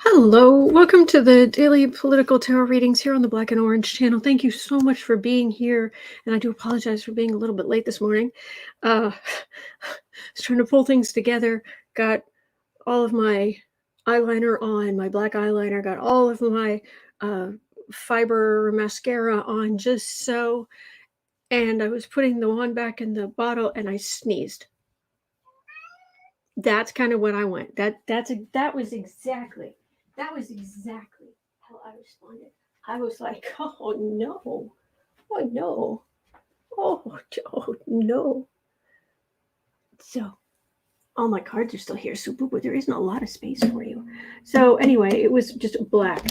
Hello, welcome to the daily political tarot readings here on the Black and Orange channel. Thank you so much for being here, and I do apologize for being a little bit late this morning. I was trying to pull things together, got all of my eyeliner on, my black eyeliner, got all of my fiber mascara on just so, and I was putting the wand back in the bottle and I sneezed. That's kind of what I went. That was exactly how I responded. I was like, oh no, oh no, oh no. So all my cards are still here. So boo-boo, there isn't a lot of space for you. So anyway, it was just black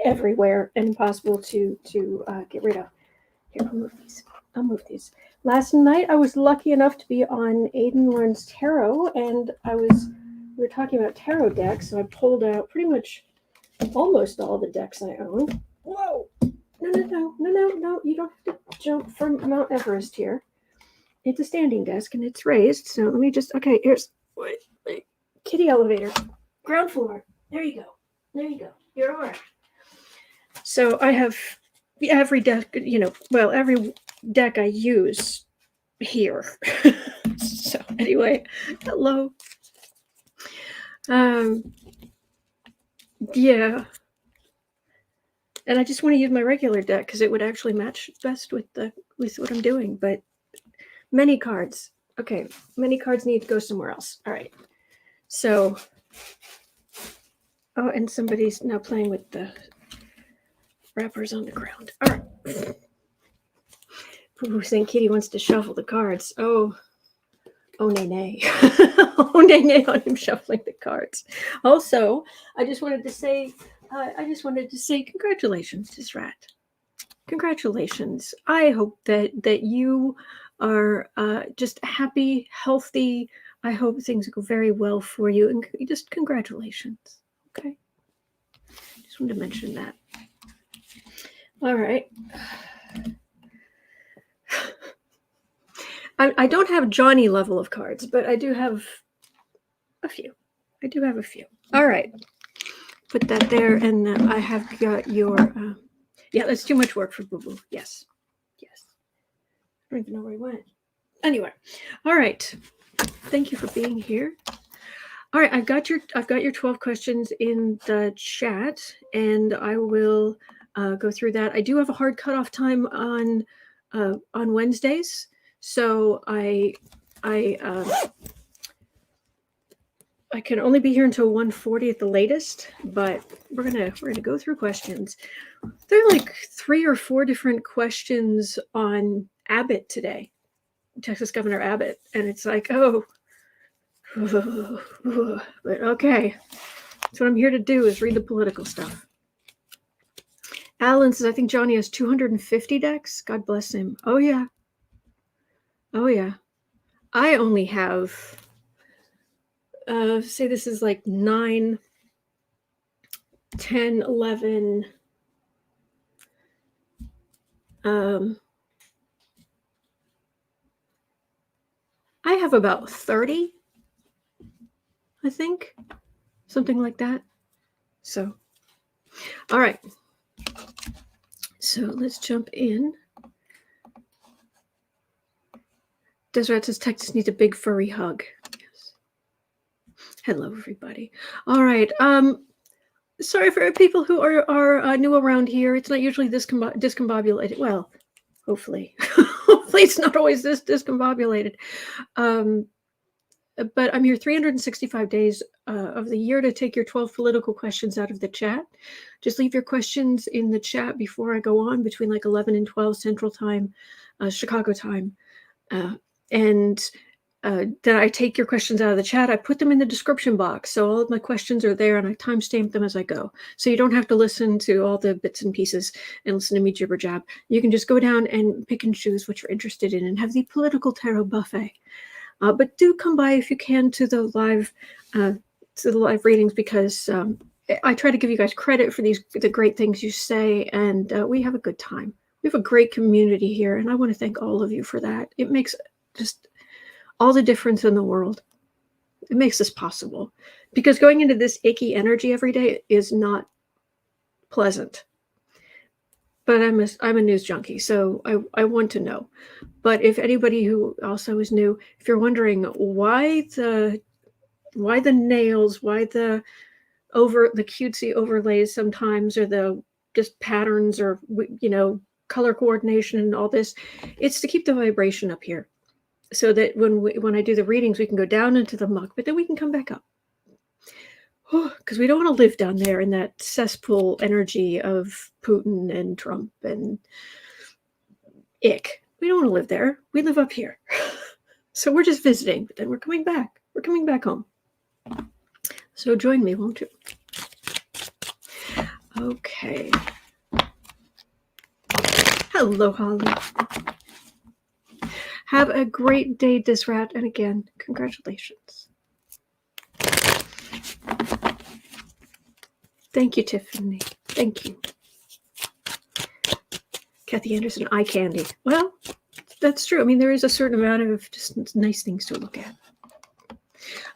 everywhere and impossible to get rid of. Here, I'll move these. Last night I was lucky enough to be on Aiden Learns Tarot, and we were talking about tarot decks, so I pulled out pretty much almost all the decks I own. Whoa! No, you don't have to jump from Mount Everest here. It's a standing desk and it's raised, so let me just, okay, here's, wait, kitty elevator, ground floor. There you go. You're all right. So I have every deck, every deck I use here. So anyway, hello. Yeah. And I just want to use my regular deck because it would actually match best with what I'm doing, but many cards. Okay, many cards need to go somewhere else. All right. So, oh, and somebody's now playing with the wrappers on the ground. All right. Ooh, saying Kitty wants to shuffle the cards. Oh, nay. Oh, nay on him shuffling the cards. Also, I just wanted to say congratulations to Srat. Congratulations. I hope that you are just happy, healthy. I hope things go very well for you. And just congratulations. Okay. Just wanted to mention that. All right. I don't have Johnny level of cards, but I do have a few. All right. Put that there, and I have got your... yeah, that's too much work for Boo Boo. Yes. I don't even know where he went. Anyway. All right. Thank you for being here. All right, I've got your 12 questions in the chat, and I will go through that. I do have a hard cutoff time on Wednesdays. So I can only be here until 1:40 at the latest, but we're gonna go through questions. There are like 3 or 4 different questions on Abbott today, Texas Governor Abbott, and it's like, oh, but okay. That's what I'm here to do, is read the political stuff. Alan says, I think Johnny has 250 decks. God bless him. Oh yeah. I only have, say this is like 9, 10, 11. I have about 30, I think. Something like that. So, all right. So let's jump in. Deseret says Texas needs a big furry hug. Yes. Hello, everybody. All right. Sorry for people who are new around here. It's not usually this discombobulated. Well, hopefully. Hopefully it's not always this discombobulated. But I'm here 365 days of the year to take your 12 political questions out of the chat. Just leave your questions in the chat before I go on, between like 11 and 12 Central Time, Chicago time. And then I take your questions out of the chat. I put them in the description box. So all of my questions are there, and I timestamp them as I go. So you don't have to listen to all the bits and pieces and listen to me jibber jab. You can just go down and pick and choose what you're interested in and have the political tarot buffet. But do come by if you can to the live readings, because I try to give you guys credit for the great things you say, and we have a good time. We have a great community here, and I want to thank all of you for that. It makes just all the difference in the world. It makes this possible, because going into this icky energy every day is not pleasant. But I'm a news junkie, so I want to know. But if anybody who also is new, if you're wondering why the nails, why the cutesy overlays sometimes, or the just patterns, or color coordination and all this, it's to keep the vibration up here, so that when I do the readings, we can go down into the muck, but then we can come back up. Because we don't want to live down there in that cesspool energy of Putin and Trump and ick. We don't want to live there. We live up here. So we're just visiting, but then we're coming back. We're coming back home. So join me, won't you? Okay. Hello, Holly. Have a great day, Disrat. And again, congratulations. Thank you, Tiffany. Thank you. Kathy Anderson, eye candy. Well, that's true. I mean, there is a certain amount of just nice things to look at.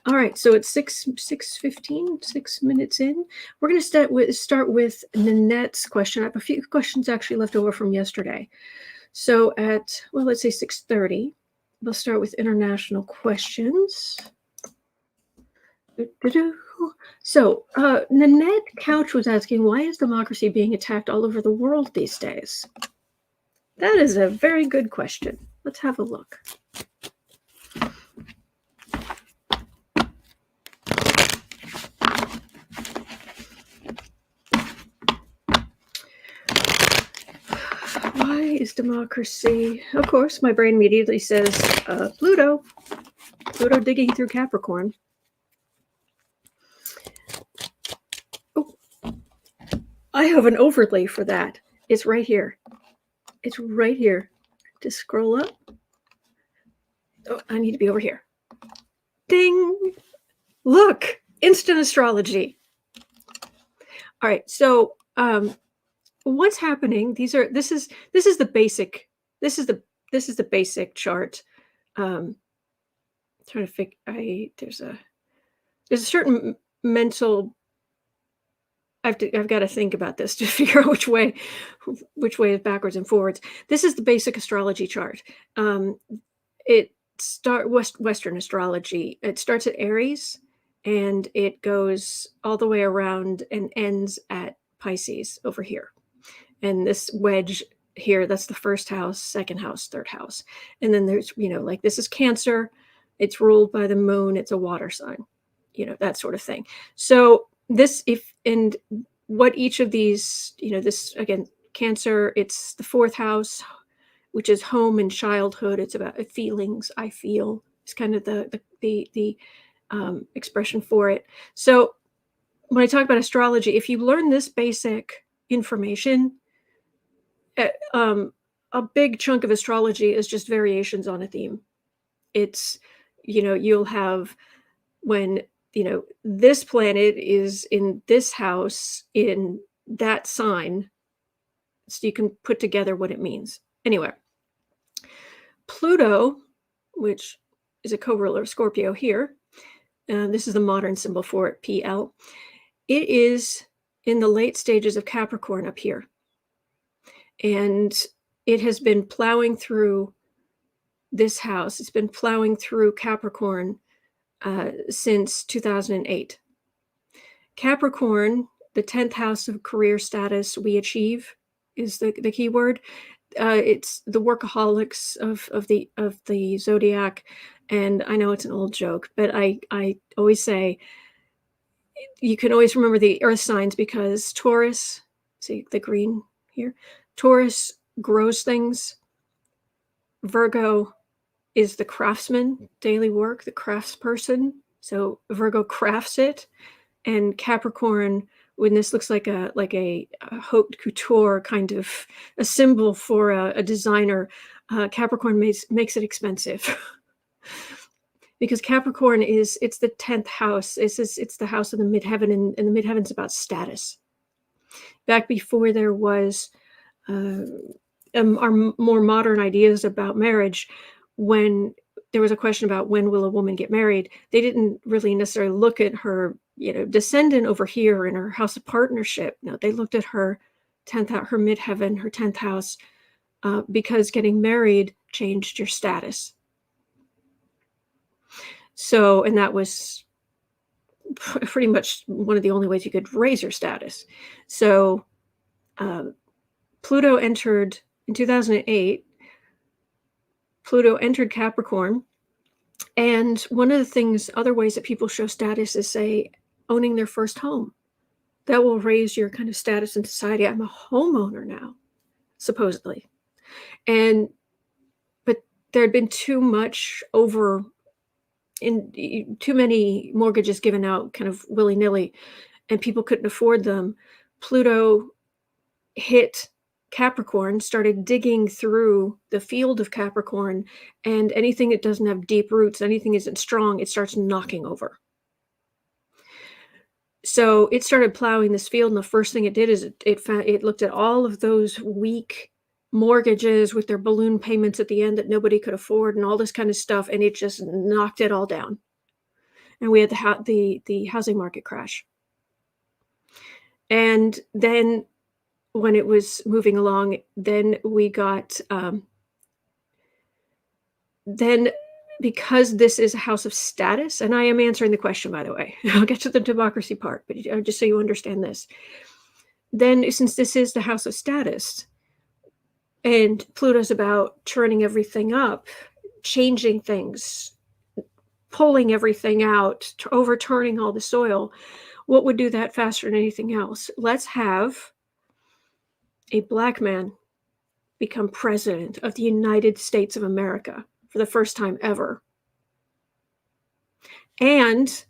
All right, so it's 6:15, 6 minutes in. We're going to start with Nanette's question. I have a few questions actually left over from yesterday. So at, well, let's say 6:30, we'll start with international questions. So Nanette Couch was asking, why is democracy being attacked all over the world these days? That is a very good question. Let's have a look. Why is democracy? Of course, my brain immediately says Pluto. Pluto digging through Capricorn. I have an overlay for that. It's right here. It's right here. Just scroll up. Oh, I need to be over here. Ding! Look, instant astrology. All right, so what's happening? This is the basic. This is the basic chart. Trying to figure. There's a certain mental. I've got to think about this to figure out which way is backwards and forwards. This is the basic astrology chart. Western astrology. It starts at Aries, and it goes all the way around and ends at Pisces over here. And this wedge here, that's the first house, second house, third house. And then there's, like this is Cancer. It's ruled by the moon. It's a water sign, that sort of thing. So what each of these, this again, Cancer, it's the fourth house, which is home and childhood. It's about feelings. I feel it's kind of the expression for it. So when I talk about astrology, if you learn this basic information, a big chunk of astrology is just variations on a theme. It's, you'll have when this planet is in this house in that sign, so you can put together what it means. Anyway, Pluto, which is a co-ruler of Scorpio here, this is the modern symbol for it, PL. It is in the late stages of Capricorn up here. And it has been plowing through this house. It's been plowing through Capricorn since 2008. Capricorn, the 10th house of career status we achieve, is the key word. It's the workaholics of the zodiac, and I know it's an old joke, but I always say you can always remember the earth signs, because Taurus, see the green here, Taurus grows things. Virgo is the craftsman, daily work, the craftsperson. So Virgo crafts it, and Capricorn, when this looks like a haute couture kind of a symbol for a designer, Capricorn makes it expensive. Because Capricorn it's the 10th house. It's the house of the midheaven, and the midheaven's about status. Back before there was our more modern ideas about marriage, when there was a question about when will a woman get married, they didn't really necessarily look at her, descendant over here in her house of partnership. No, they looked at her 10th house, her midheaven, her 10th house, because getting married changed your status. So, and that was pretty much one of the only ways you could raise your status. So, Pluto entered in 2008. Pluto entered Capricorn. And one of the things, other ways that people show status is, say, owning their first home. That will raise your kind of status in society. I'm a homeowner now, supposedly. But there had been too many mortgages given out kind of willy-nilly, and people couldn't afford them. Pluto hit Capricorn, started digging through the field of Capricorn, and anything that doesn't have deep roots, anything isn't strong, it starts knocking over. So it started plowing this field, and the first thing it did is it looked at all of those weak mortgages with their balloon payments at the end that nobody could afford and all this kind of stuff, and it just knocked it all down. And we had the housing market crash. And then when it was moving along, then we got, then because this is a house of status, and I am answering the question, by the way, I'll get to the democracy part, but just so you understand this. Then since this is the house of status, and Pluto's about turning everything up, changing things, pulling everything out, overturning all the soil, what would do that faster than anything else? Let's have a Black man become president of the United States of America for the first time ever. And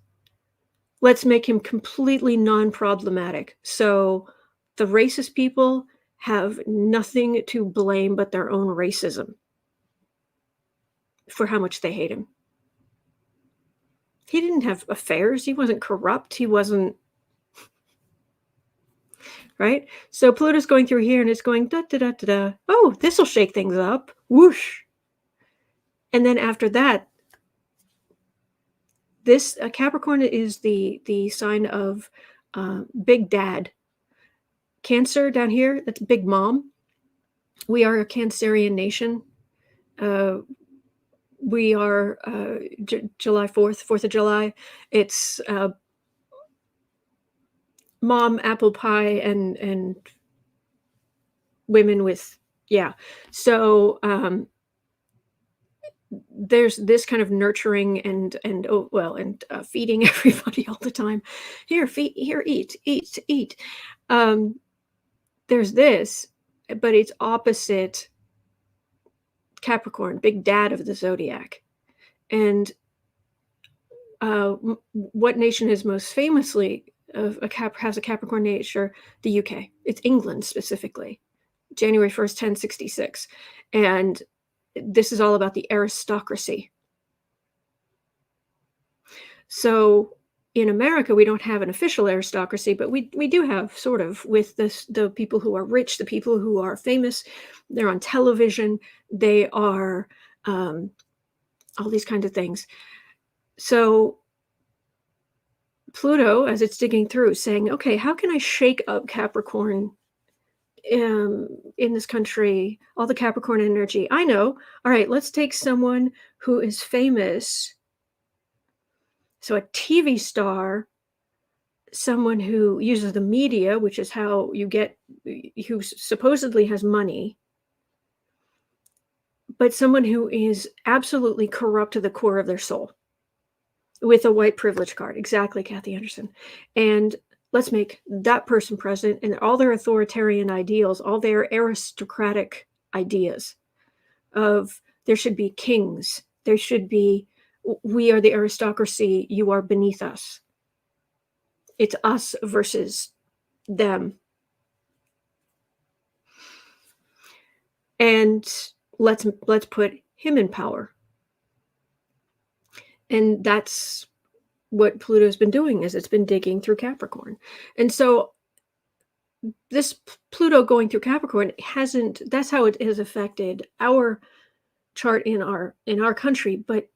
let's make him completely non-problematic. So the racist people have nothing to blame but their own racism for how much they hate him. He didn't have affairs. He wasn't corrupt. He wasn't, right? So Pluto's going through here and it's going da da da da da. Oh, this will shake things up. Whoosh. And then after that, this Capricorn is the sign of Big Dad. Cancer down here, that's Big Mom. We are a Cancerian nation. We are July 4th of July. It's mom, apple pie, and women with, yeah. So there's this kind of nurturing and feeding everybody all the time. Here, eat. There's this, but it's opposite Capricorn, Big Dad of the zodiac. And what nation is most famously has a Capricorn nature? The UK. It's England specifically. January 1st, 1066. And this is all about the aristocracy. So in America, we don't have an official aristocracy, but we do have sort of, with the people who are rich, the people who are famous. They're on television. They are all these kinds of things. So Pluto, as it's digging through, saying, okay, how can I shake up Capricorn in this country, all the Capricorn energy? I know. All right, let's take someone who is famous. So a TV star, someone who uses the media, which is how you get, who supposedly has money, but someone who is absolutely corrupt to the core of their soul with a white privilege card. Exactly, Kathy Anderson. And let's make that person president, and all their authoritarian ideals, all their aristocratic ideas of there should be kings, there should be, we are the aristocracy, you are beneath us. It's us versus them. And let's put him in power. And that's what Pluto's been doing, is it's been digging through Capricorn. And so this Pluto going through Capricorn that's how it has affected our chart in our country, but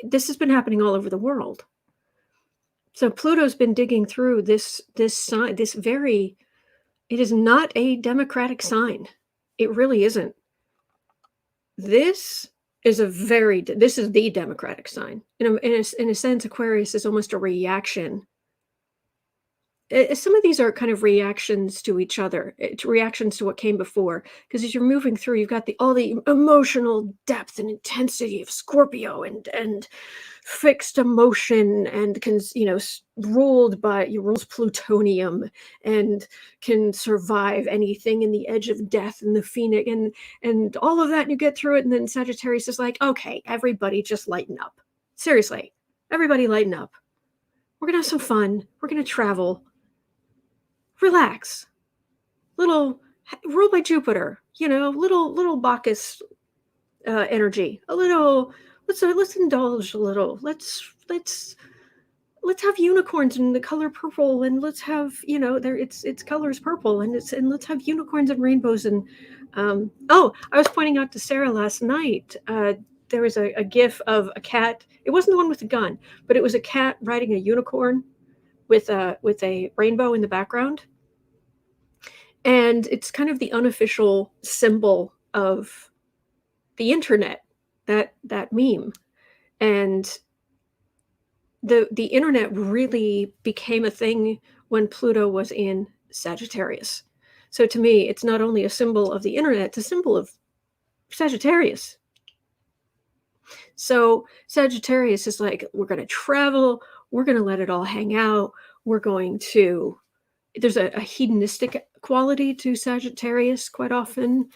this has been happening all over the world. So Pluto's been digging through this sign, it is not a democratic sign. It really isn't. This is the democratic sign. In a sense, Aquarius is almost a reaction. Some of these are kind of reactions to each other, reactions to what came before. Because as you're moving through, you've got all the emotional depth and intensity of Scorpio and fixed emotion and rules plutonium and can survive anything in the edge of death and the phoenix and all of that. And you get through it, and then Sagittarius is like, okay, everybody just lighten up. Seriously, everybody lighten up. We're gonna have some fun. We're gonna travel. Relax. Little ruled by Jupiter, little Bacchus energy. A little. Let's indulge a little. Let's have unicorns in the color purple, and let's have its color is purple, and let's have unicorns and rainbows. And I was pointing out to Sarah last night. There was a GIF of a cat. It wasn't the one with the gun, but it was a cat riding a unicorn with a rainbow in the background. And it's kind of the unofficial symbol of the internet, that meme. And the internet really became a thing when Pluto was in Sagittarius. So to me, it's not only a symbol of the internet, it's a symbol of Sagittarius. So Sagittarius is like, we're going to travel, we're going to let it all hang out, there's a hedonistic quality to Sagittarius quite often.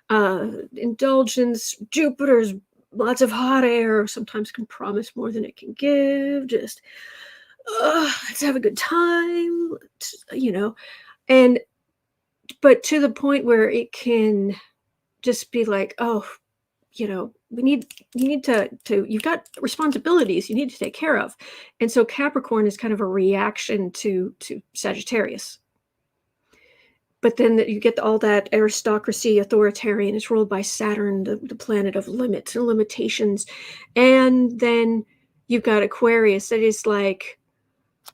Indulgence, Jupiter's lots of hot air, sometimes can promise more than it can give. Just, let's have a good time, but to the point where it can just be like, you need to you've got responsibilities you need to take care of. And so Capricorn is kind of a reaction to Sagittarius. But then you get all that aristocracy, authoritarian. It's ruled by Saturn, the planet of limits and limitations. And then you've got Aquarius that is like,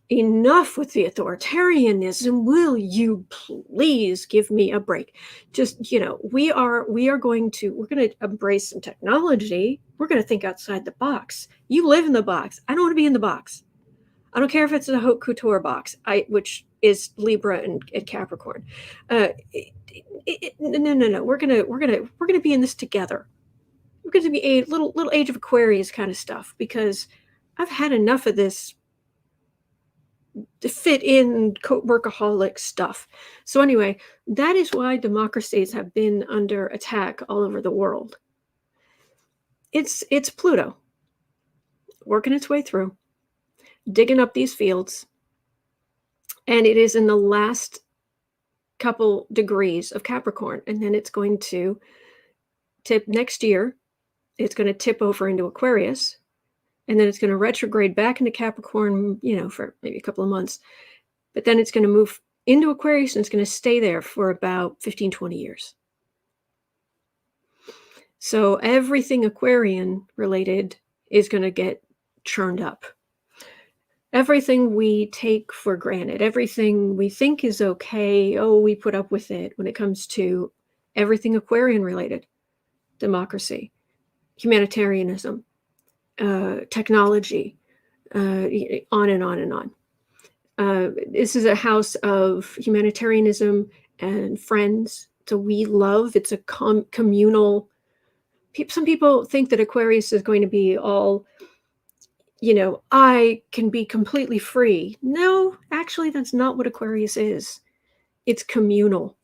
enough with the authoritarianism. Will you please give me a break? Just, we're going to embrace some technology. We're going to think outside the box. You live in the box. I don't want to be in the box. I don't care if it's a haute couture box, which is Libra and Capricorn. No. We're gonna be in this together. We're going to be a little Age of Aquarius kind of stuff, because I've had enough of this to fit in workaholic stuff. So anyway, that is why democracies have been under attack all over the world. It's Pluto working its way through, digging up these fields, and it is in the last couple degrees of Capricorn, and then it's going to tip next year. It's going to tip over into Aquarius, and then it's going to retrograde back into Capricorn, for maybe a couple of months. But then it's going to move into Aquarius, and it's going to stay there for about 15, 20 years. So everything Aquarian related is going to get churned up. Everything we take for granted, everything we think is okay, we put up with it when it comes to everything Aquarian related. Democracy, humanitarianism, technology, on and on and on. This is a house of humanitarianism and friends. So we love, it's a communal. Some people think that Aquarius is going to be all, I can be completely free. No, actually, that's not what Aquarius is. It's communal.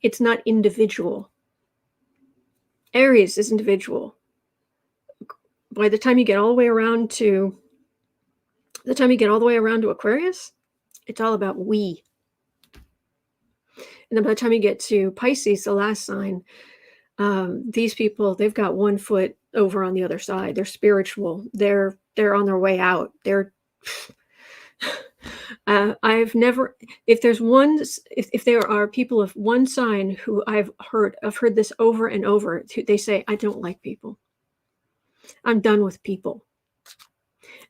It's not individual. Aries is individual. By the time you get all the way around to Aquarius, it's all about we. And then by the time you get to Pisces, the last sign, these people, they've got one foot over on the other side. They're spiritual. They're on their way out. If there are people of one sign who I've heard this over and over, they say, I don't like people. I'm done with people.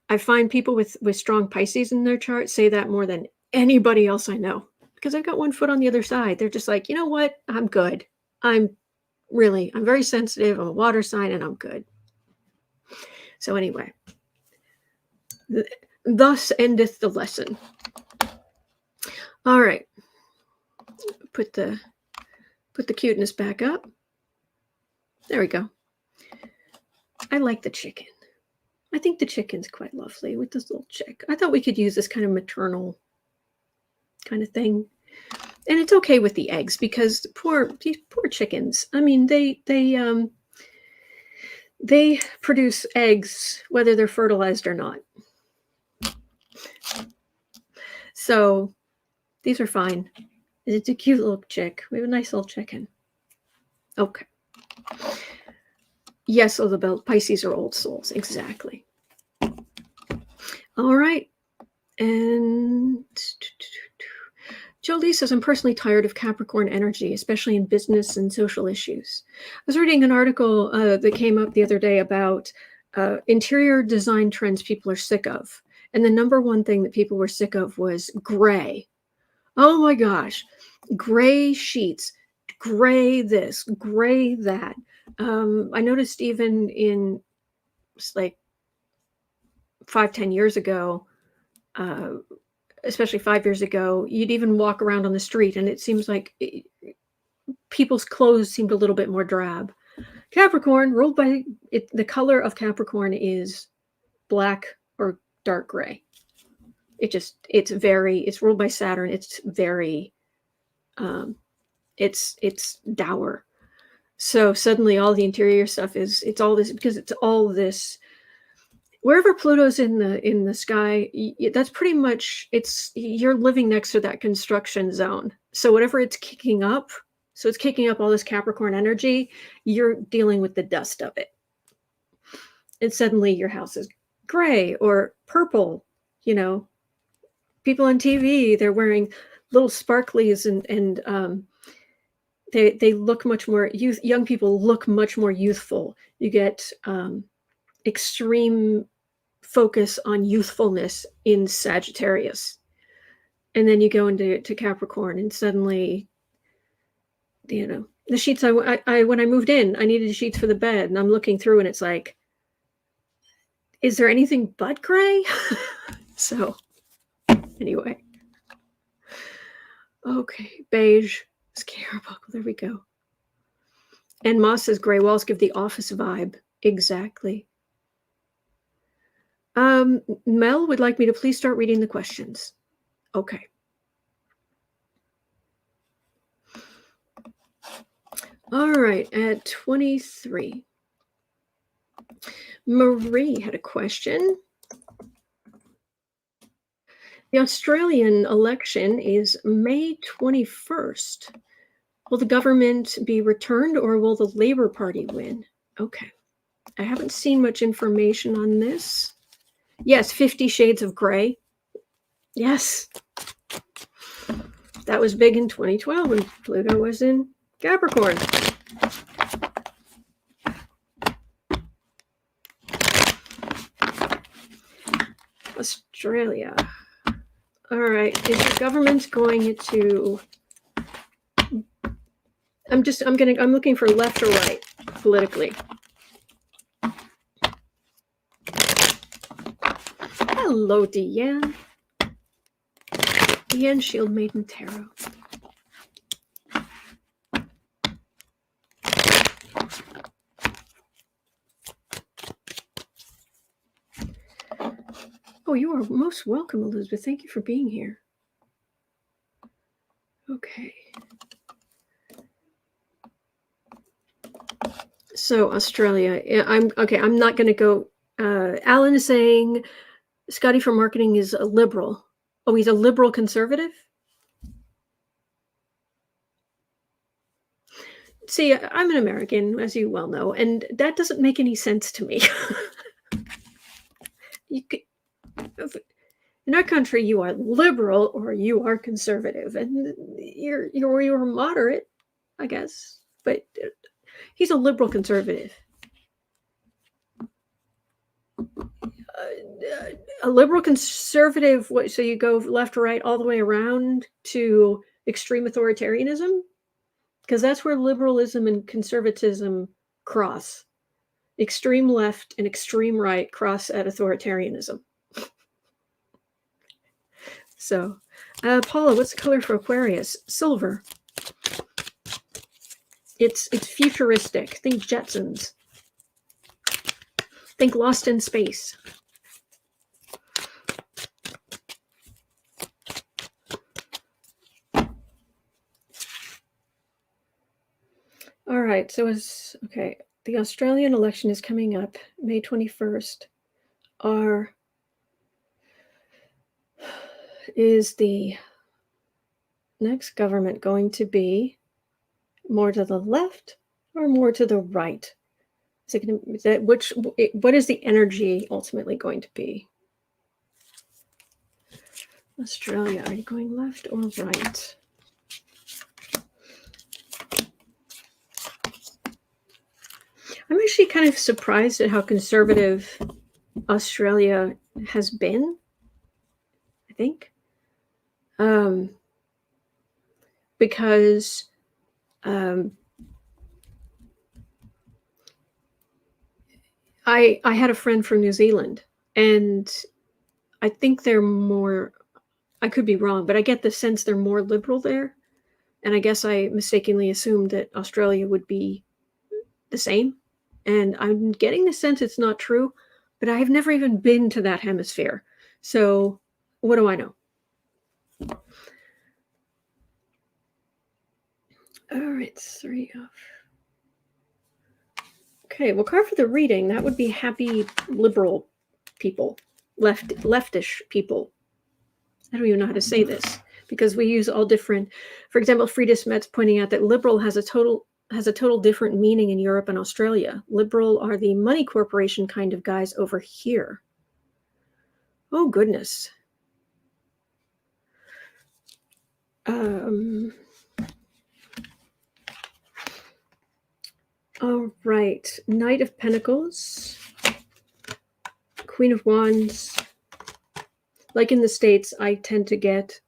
I find people with strong Pisces in their chart say that more than anybody else I know, because I've got one foot on the other side. They're just like, you know what? I'm good. I'm very sensitive. I'm a water sign and I'm good. So anyway, thus endeth the lesson. All right. Put the cuteness back up. There we go. I like the chicken. I think the chicken's quite lovely with this little chick. I thought we could use this kind of maternal kind of thing. And it's okay with the eggs because these poor chickens. I mean, they produce eggs whether they're fertilized or not. So these are fine. It's a cute little chick. We have a nice little chicken. Okay. Yes, Isabel, Pisces are old souls. Exactly. All right. And Jolie says, I'm personally tired of Capricorn energy, especially in business and social issues. I was reading an article that came up the other day about interior design trends people are sick of. And the number one thing that people were sick of was gray. Oh my gosh. Gray sheets, gray this, gray that. I noticed even in like 5-10 years ago, especially 5 years ago, you'd even walk around on the street and it seems like people's clothes seemed a little bit more drab. Capricorn, ruled by it, the color of Capricorn is black or dark gray. It's ruled by Saturn. It's very, it's dour. So suddenly all the interior stuff it's all this, because it's all this, wherever Pluto's in the sky, that's pretty much, you're living next to that construction zone. So whatever it's kicking up, it's kicking up all this Capricorn energy, you're dealing with the dust of it. And suddenly your house is gray or purple, people on TV, they're wearing little sparklies and they look much more young people look much more youthful. You get extreme focus on youthfulness in Sagittarius. And then you go into Capricorn and suddenly, the sheets I when I moved in, I needed sheets for the bed and I'm looking through and it's like, is there anything but gray? So anyway. Okay, beige. Scare buckle. There we go. And Moss says gray walls give the office vibe. Exactly. Mel would like me to please start reading the questions. Okay. All right, at 23. Marie had a question. The Australian election is May 21st. Will the government be returned or will the Labour Party win? Okay. I haven't seen much information on this. Yes, 50 Shades of Grey. Yes. That was big in 2012 when Pluto was in Capricorn. Australia. All right. Is the government going to... I'm looking for left or right politically. Hello, Deanne. Deanne Shield Maiden Tarot. Oh, you are most welcome, Elizabeth. Thank you for being here. Okay. So Australia, I'm not going to go. Alan is saying Scotty from marketing is a liberal. Oh, he's a liberal conservative? See, I'm an American, as you well know, and that doesn't make any sense to me. In our country, you are liberal or you are conservative, and you're moderate, I guess. But he's a liberal conservative. a liberal conservative, so you go left or right all the way around to extreme authoritarianism? Because that's where liberalism and conservatism cross. Extreme left and extreme right cross at authoritarianism. So, Paula, what's the color for Aquarius? Silver. It's futuristic. Think Jetsons. Think Lost in Space. All right, so okay. The Australian election is coming up May 21st. Is the next government going to be more to the left or more to the right? Is it going to, what is the energy ultimately going to be? Australia, are you going left or right? I'm actually kind of surprised at how conservative Australia has been, I think. Because I had a friend from New Zealand, and I think they're more, I could be wrong, but I get the sense they're more liberal there. And I guess I mistakenly assumed that Australia would be the same. And I'm getting the sense it's not true, but I have never even been to that hemisphere. So what do I know? All right, 3 off. Okay, well, card for the reading, that would be happy liberal people, leftish people. I don't even know how to say this because we use all different. For example, Frida Smets pointing out that liberal has a total different meaning in Europe and Australia. Liberal are the money corporation kind of guys over here. Oh, goodness. All right. Knight of Pentacles. Queen of Wands. Like in the States, I tend to get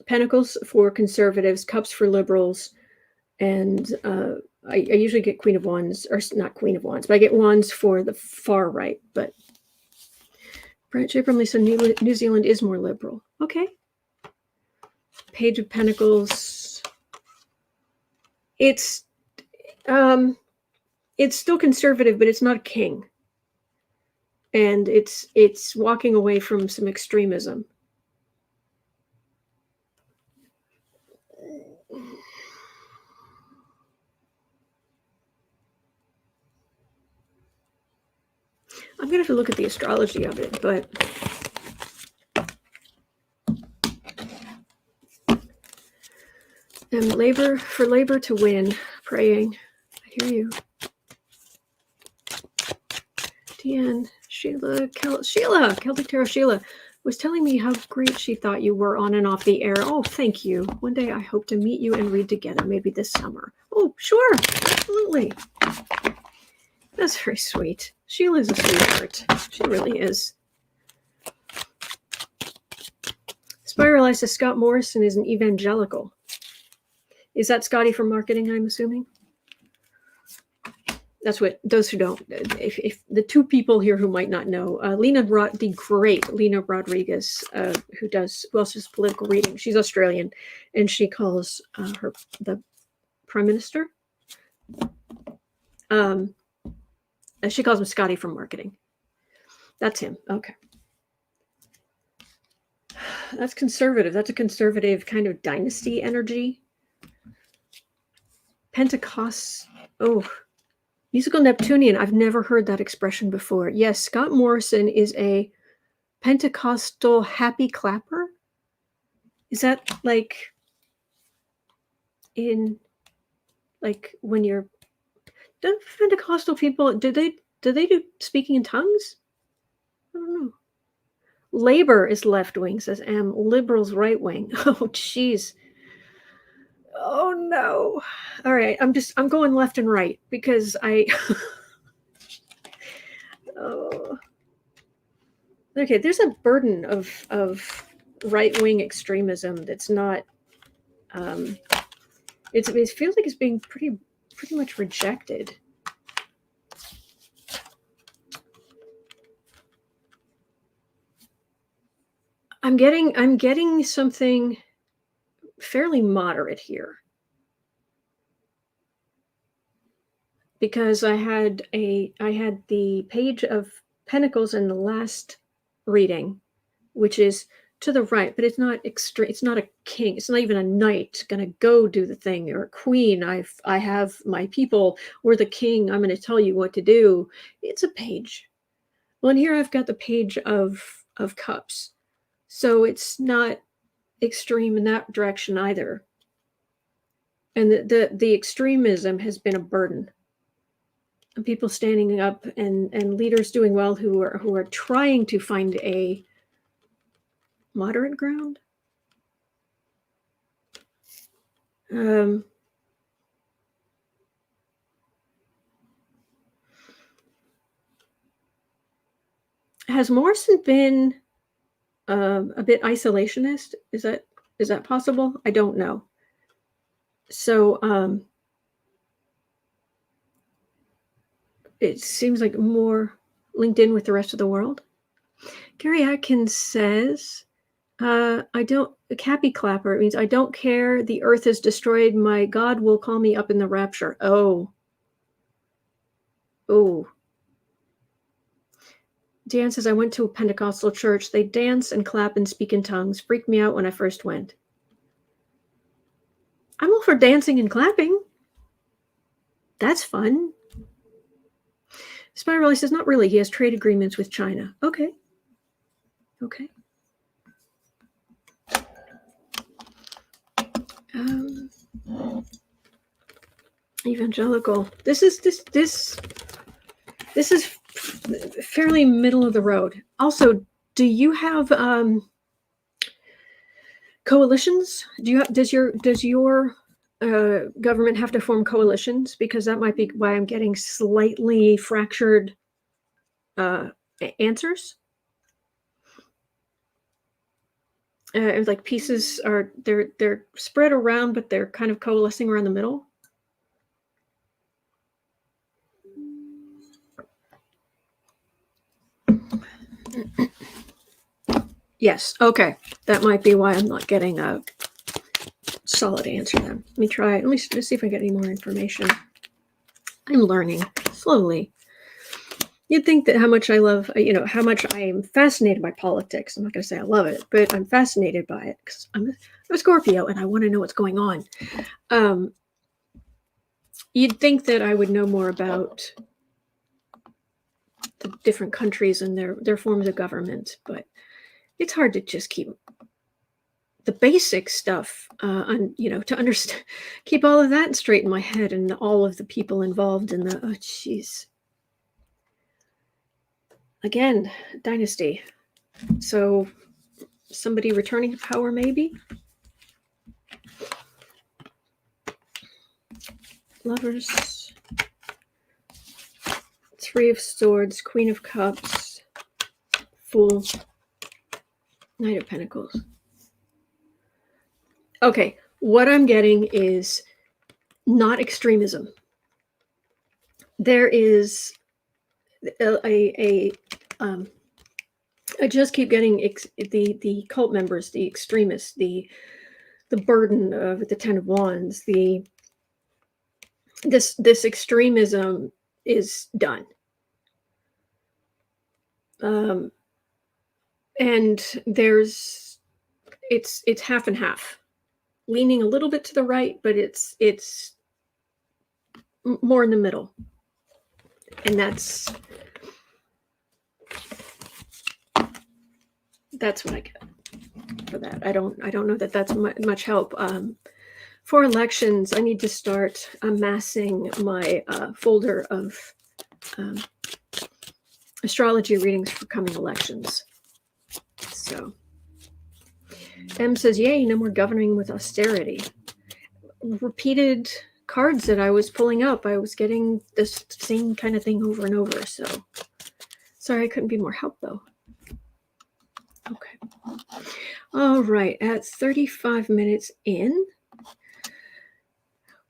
Pentacles for conservatives, Cups for liberals, and I usually get Queen of Wands, or not Queen of Wands, but I get Wands for the far right. But Brent Chamberlain, so New Zealand is more liberal. Okay. Page of Pentacles. It's still conservative, but it's not a king. And it's walking away from some extremism. I'm going to have to look at the astrology of it, but and labor to win, praying. I hear you. Deanne, Celtic Tarot Sheila was telling me how great she thought you were on and off the air. Oh, thank you. One day I hope to meet you and read together, maybe this summer. Oh, sure. Absolutely. That's very sweet. Sheila's a sweetheart. She really is. Spiralize to Scott Morrison is an evangelical. Is that Scotty from marketing, I'm assuming? That's what those who don't, if the two people here who might not know, the great Lena Rodriguez, who also does political reading. She's Australian, and she calls her the Prime Minister. She calls him Scotty from marketing. That's him. Okay. That's conservative. That's a conservative kind of dynasty energy. Pentecost. Oh, musical Neptunian. I've never heard that expression before. Yes, Scott Morrison is a Pentecostal happy clapper. Is that like when you're, don't Pentecostal people, do they do speaking in tongues? I don't know. Labor is left wing, says M. Liberals right wing. Oh, jeez. Oh no. All right. I'm going left and right because oh. Okay, there's a burden of right-wing extremism that's not it feels like it's being pretty much rejected. I'm getting something fairly moderate here. Because I had the Page of Pentacles in the last reading, which is to the right, but it's not extreme. It's not a king. It's not even a knight going to go do the thing, or a queen. I have my people. We're the king. I'm going to tell you what to do. It's a page. Well, and here I've got the Page of Cups, so it's not extreme in that direction either. And the extremism has been a burden. And people standing up and leaders doing well who are trying to find a moderate ground. Has Morrison been a bit isolationist? Is that possible? I don't know. So it seems like more linked in with the rest of the world. Gary Atkins says, I don't, Cappy Clapper, it means I don't care. The earth is destroyed. My God will call me up in the rapture. Oh. Dan says, I went to a Pentecostal church. They dance and clap and speak in tongues. Freaked me out when I first went. I'm all for dancing and clapping. That's fun. Spirelli says, not really. He has trade agreements with China. Okay. Evangelical. This is fairly middle of the road. Also, do you have coalitions? Does your government have to form coalitions? Because that might be why I'm getting slightly fractured answers. Like pieces are they're spread around, but they're kind of coalescing around the middle. Yes. Okay. That might be why I'm not getting a solid answer then. Let me try. Let me see if I get any more information. I'm learning slowly. You'd think that how much I love, how much I am fascinated by politics. I'm not going to say I love it, but I'm fascinated by it because I'm a Scorpio and I want to know what's going on. You'd think that I would know more about the different countries and their forms of government, but it's hard to just keep the basic stuff to understand, keep all of that straight in my head and all of the people involved in the, again, dynasty. So somebody returning to power, maybe? Lovers. Three of Swords, Queen of Cups, Fool, Knight of Pentacles. Okay, what I'm getting is not extremism. There is I just keep getting the cult members, the extremists, the burden of the Ten of Wands, this extremism is done. And it's half and half, leaning a little bit to the right, but it's more in the middle. And that's what I get for that. I don't know that that's much help. For elections, I need to start amassing my folder of astrology readings for coming elections. So M says, yay, no more governing with austerity. repeated cards that I was pulling up. I was getting this same kind of thing over and over. So sorry I couldn't be more help though. Okay. All right. At 35 minutes in.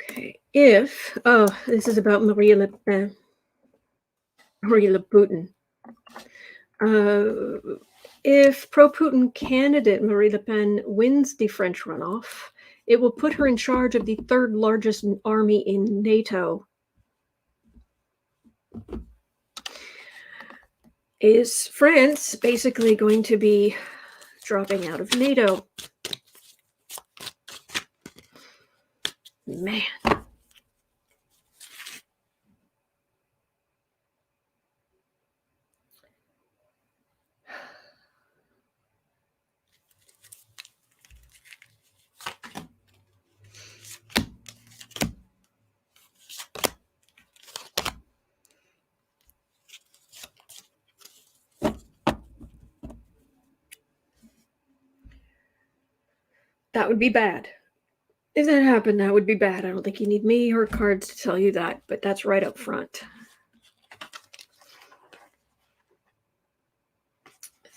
Okay. This is about Maria Putin. If pro-Putin candidate Marie Le Pen wins the French runoff, it will put her in charge of the third largest army in NATO. Is France basically going to be dropping out of NATO? Man. That would be bad. If that happened, that would be bad. I don't think you need me or cards to tell you that, but that's right up front.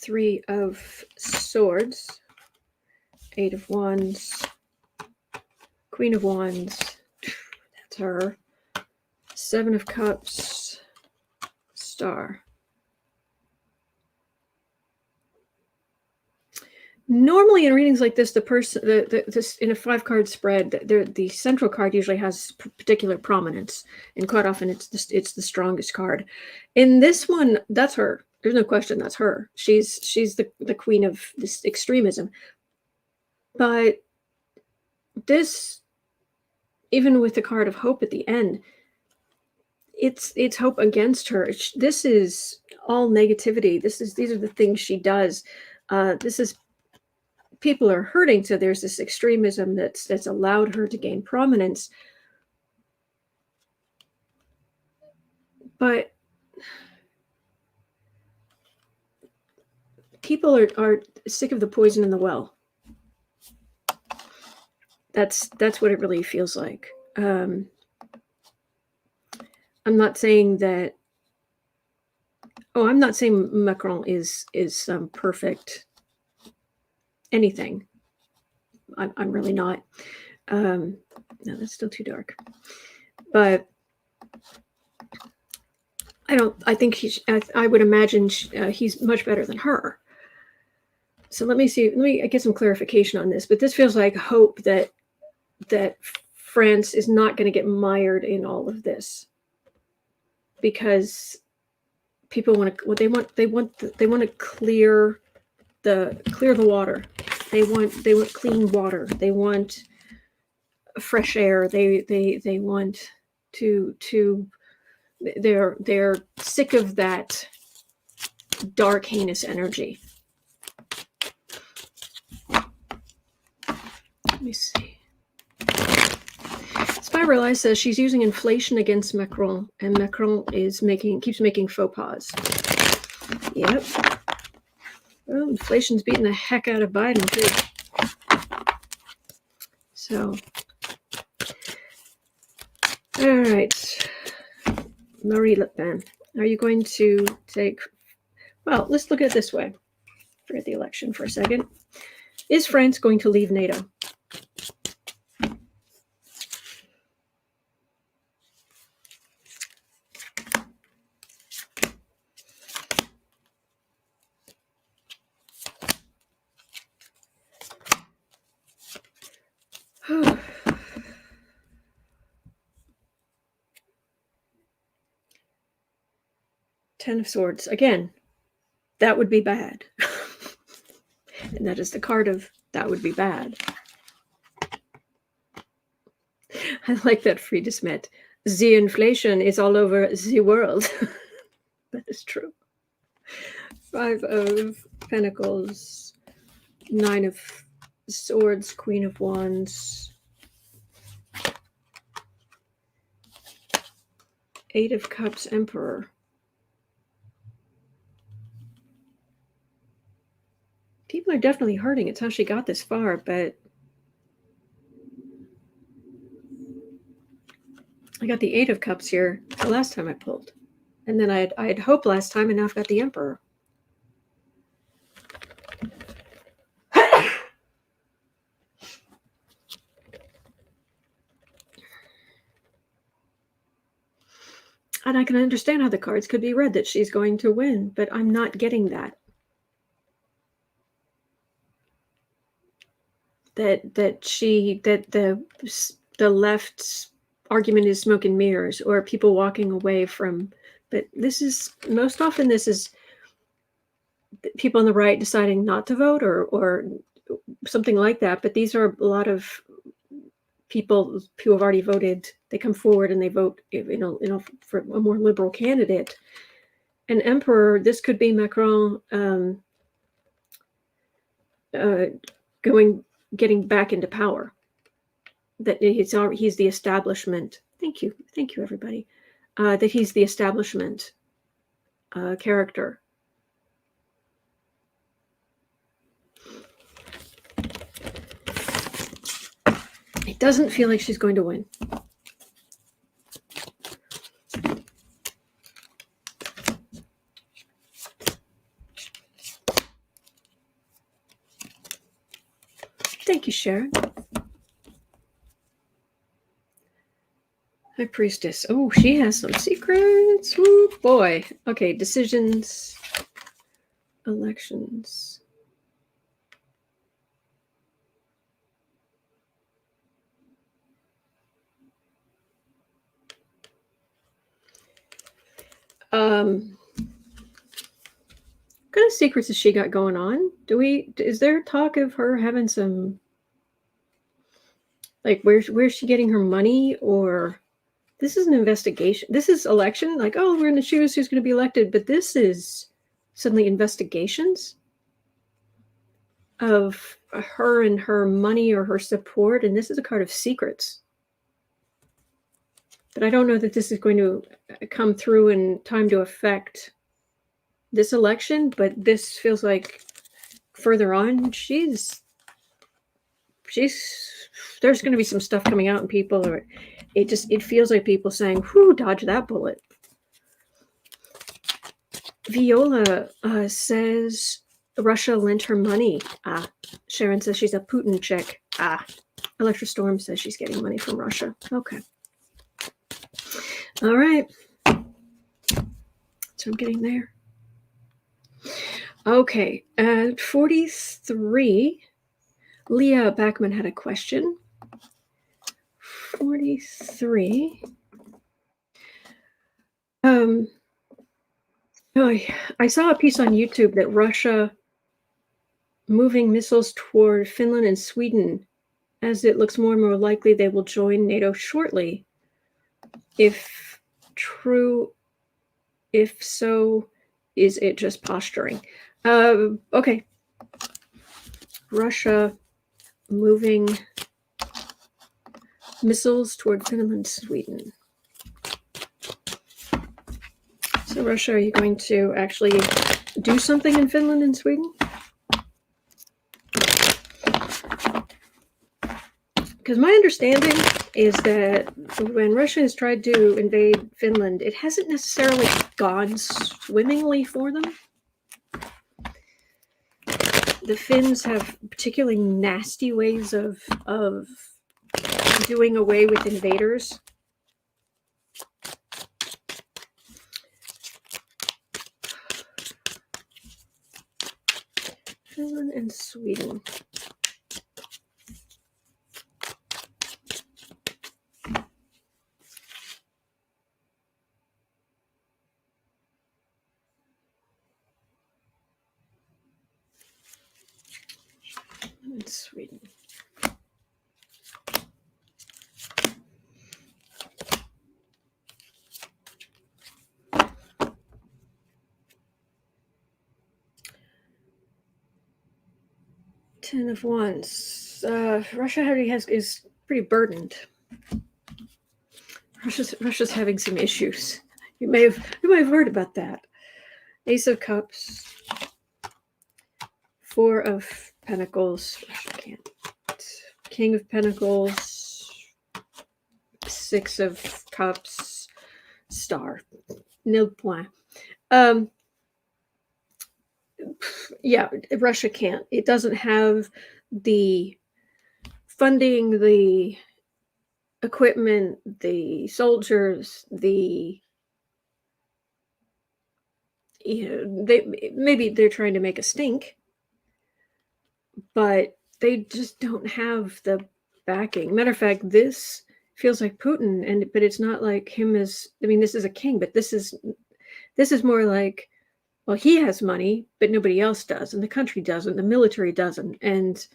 3 of Swords, 8 of Wands, Queen of Wands, that's her, 7 of Cups, Star. Normally in readings like this, the person, this in a 5-card spread, the central card usually has particular prominence, and quite often it's the strongest card. In this one, that's her. There's no question that's her. She's the queen of this extremism. But this, even with the card of hope at the end, it's hope against her. This is all negativity. These are the things she does. This is. People are hurting, so there's this extremism that's allowed her to gain prominence. But people are sick of the poison in the well. That's what it really feels like. I'm not saying that. Oh, I'm not saying Macron is perfect. Anything. I'm really not. No, that's still too dark. But I think I would imagine he's much better than her. So let me get some clarification on this. But this feels like hope that France is not going to get mired in all of this, because people want to clear the water. They want clean water. They want fresh air. They want to they're sick of that dark, heinous energy. Let me see. Spiralize says she's using inflation against Macron, and Macron keeps making faux pas. Yep. Well, inflation's beating the heck out of Biden, too. So, all right. Marie Le Pen, are you going to take... Well, let's look at it this way. Forget the election for a second. Is France going to leave NATO? Ten of Swords. Again, that would be bad. And that is the card of that would be bad. I like that Frieda Smith. The inflation is all over the world. That is true. 5 of Pentacles, 9 of Swords, Queen of Wands, 8 of Cups, Emperor. People are definitely hurting. It's how she got this far, but I got the 8 of Cups here the last time I pulled. And then I had hope last time, and now I've got the Emperor. And I can understand how the cards could be read that she's going to win, but I'm not getting that. That the left's argument is smoke and mirrors, or people walking away from. But this is most often this is people on the right deciding not to vote, or something like that. But these are a lot of people who have already voted. They come forward and they vote, for a more liberal candidate. An emperor. This could be Macron getting back into power. That he's the establishment. Thank you, everybody. That he's the establishment character. It doesn't feel like she's going to win. Thank you, Sharon. High Priestess. Oh, she has some secrets. Woo, boy. Okay, decisions, elections. What kind of secrets has she got going on? Is there talk of her having some, like, where's she getting her money? Or this is an investigation. This is election. Like, oh, we're going to choose who's going to be elected. But this is suddenly investigations of her and her money or her support. And this is a card of secrets. But I don't know that this is going to come through in time to affect this election. But this feels like further on, there's going to be some stuff coming out, and people are, it feels like people saying, whew, dodge that bullet. Viola says Russia lent her money. Sharon says she's a Putin chick. Elecktra Storm says she's getting money from Russia. Okay. All right. So I'm getting there. Okay. At 43, Leah Backman had a question. 43. I saw a piece on YouTube that Russia moving missiles toward Finland and Sweden, as it looks more and more likely they will join NATO shortly. If true, if so, is it just posturing? Okay. Russia moving missiles toward Finland and Sweden. So Russia, are you going to actually do something in Finland and Sweden? Because my understanding is that when Russia has tried to invade Finland, it hasn't necessarily gone swimmingly for them. The Finns have particularly nasty ways of doing away with invaders. Finland and Sweden. And Sweden. Ten of Wands. Russia is pretty burdened. Russia's having some issues. You may have heard about that. Ace of Cups. 4 of Pentacles. Russia can't. King of Pentacles. 6 of Cups, star, nil point. Yeah, Russia can't. It doesn't have the funding, the equipment, the soldiers, they maybe they're trying to make a stink, but they just don't have the backing. Matter of fact, this feels like Putin, but it's not like him as, I mean, this is a king, but this is more like, well, he has money, but nobody else does, and the country doesn't, the military doesn't, and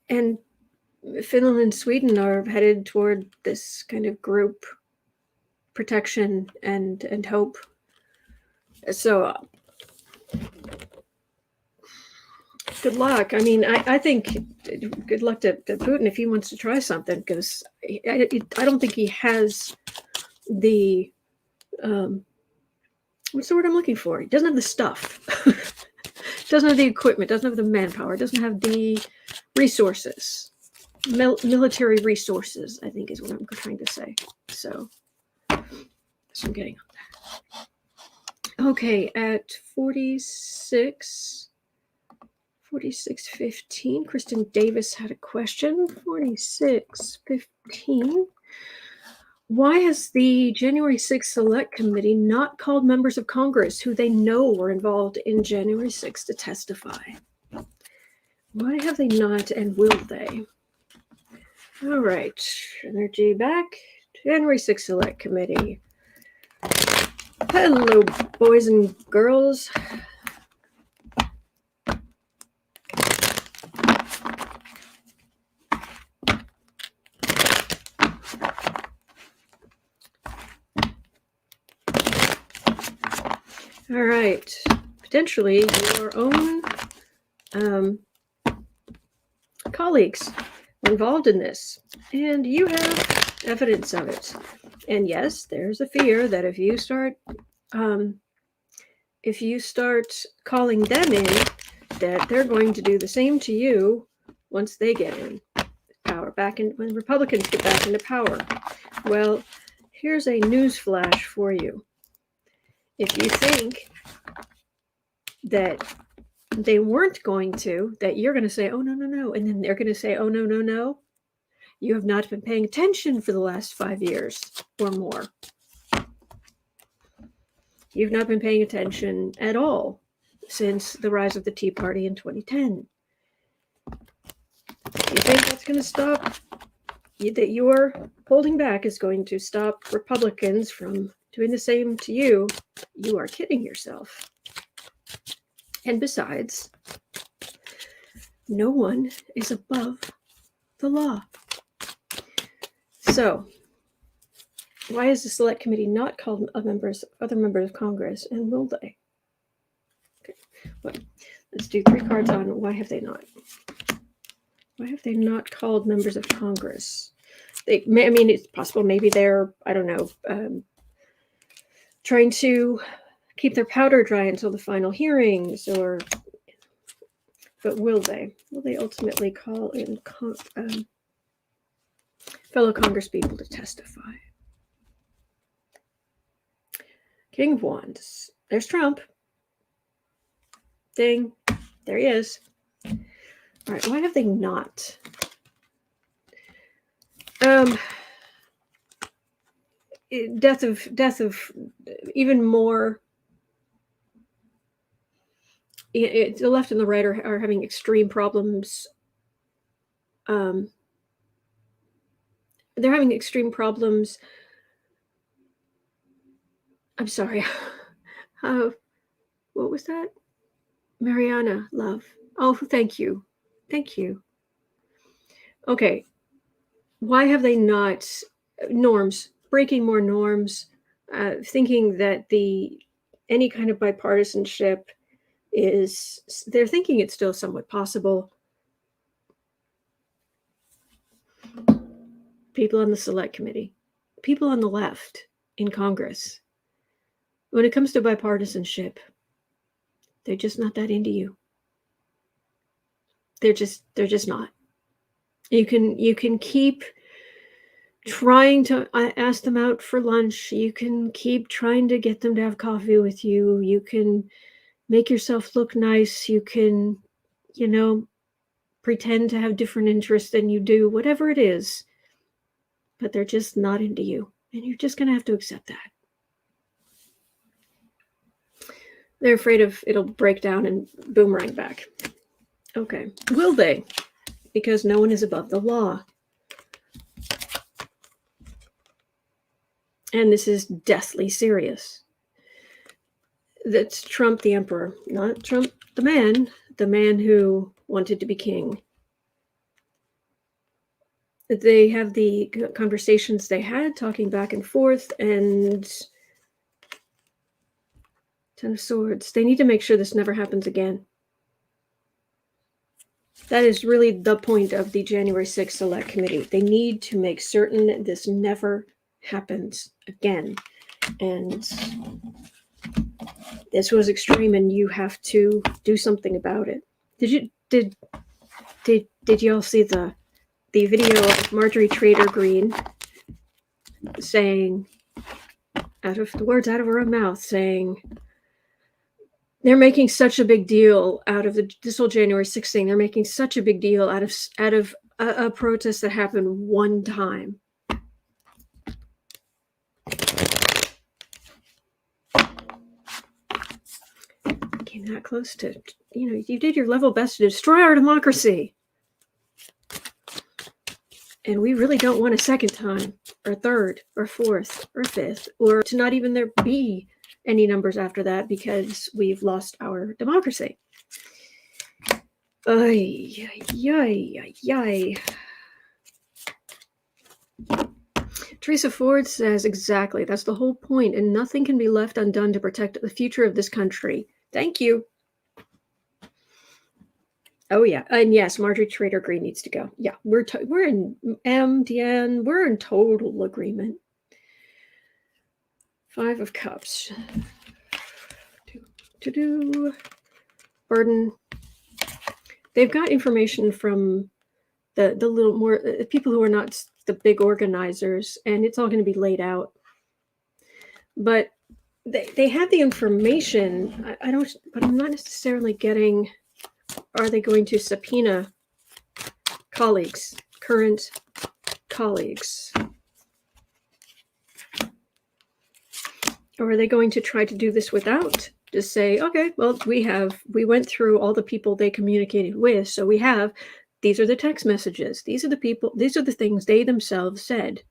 Finland and Sweden are headed toward this kind of group protection and hope. So good luck. I mean, I think good luck to Putin if he wants to try something, because I don't think he has the what's the word I'm looking for? He doesn't have the stuff. Doesn't have the equipment, doesn't have the manpower, doesn't have the resources. Military resources, I think, is what I'm trying to say. So I'm getting on that. Okay, at 46:15, Kristen Davis had a question. 46:15. Why has the January 6th Select Committee not called members of Congress who they know were involved in January 6th to testify? Why have they not, and will they? All right, energy back. January 6th Select Committee. Hello, boys and girls. All right, potentially your own colleagues were involved in this, and you have evidence of it. And yes, there's a fear that if you start calling them in, that they're going to do the same to you once they get in power, when Republicans get back into power. Well, here's a news flash for you. If you think that they weren't going to, that you're going to say, oh, no, no, no, and then they're going to say, oh, no, no, no, you have not been paying attention for the last 5 years or more. You've not been paying attention at all since the rise of the Tea Party in 2010. You think that's going to stop, that your holding back is going to stop Republicans from doing the same to you? You are kidding yourself. And besides, no one is above the law. So, why has the Select Committee not called other members of Congress, and will they? Okay, well, let's do 3 cards on why have they not? Why have they not called members of Congress? It's possible maybe they're, I don't know, trying to keep their powder dry until the final hearings, but will they? Will they ultimately call in fellow Congresspeople to testify? King of Wands. There's Trump. Ding. There he is. All right. Why have they not? Death of even more. The left and the right are having extreme problems. They're having extreme problems. I'm sorry. What was that? Mariana, love. Oh, thank you. Thank you. Okay. Why have they not norms, breaking more norms, thinking that any kind of bipartisanship they're thinking it's still somewhat possible. People on the Select Committee, people on the left in Congress, when it comes to bipartisanship, they're just not that into you. They're just not. You can keep trying to ask them out for lunch. You can keep trying to get them to have coffee with you. You can make yourself look nice. You can, pretend to have different interests than you do, whatever it is. But they're just not into you. And you're just going to have to accept that. They're afraid of it'll break down and boomerang back. Okay. Will they? Because no one is above the law. And this is deathly serious. That's Trump the emperor, not Trump the man who wanted to be king. They have the conversations they had, talking back and forth, and Ten of Swords. They need to make sure this never happens again. That is really the point of the January 6th Select Committee. They need to make certain this never happens again. And this was extreme, and you have to do something about it. Did y'all see the video of Marjorie Trader Green saying, out of her own mouth, saying they're making such a big deal out of this whole January 6th thing. They're making such a big deal out of a protest that happened one time. Came that close to, you did your level best to destroy our democracy. And we really don't want a second time, or third, or fourth, or fifth, or to not even there be any numbers after that, because we've lost our democracy. Ay, ay, ay, ay. Teresa Ford says, exactly, that's the whole point, and nothing can be left undone to protect the future of this country. Thank you. Oh yeah, and yes, Marjorie Trader Green needs to go. Yeah, we're in MDN. We're in total agreement. 5 of Cups. Burden. They've got information from the little more people who are not the big organizers, and it's all going to be laid out. But they have the information. I don't, but I'm not necessarily getting. Are they going to subpoena colleagues, current colleagues? Or are they going to try to do this without? Just say, okay, well, we went through all the people they communicated with, so these are the text messages. These are the people, these are the things they themselves said.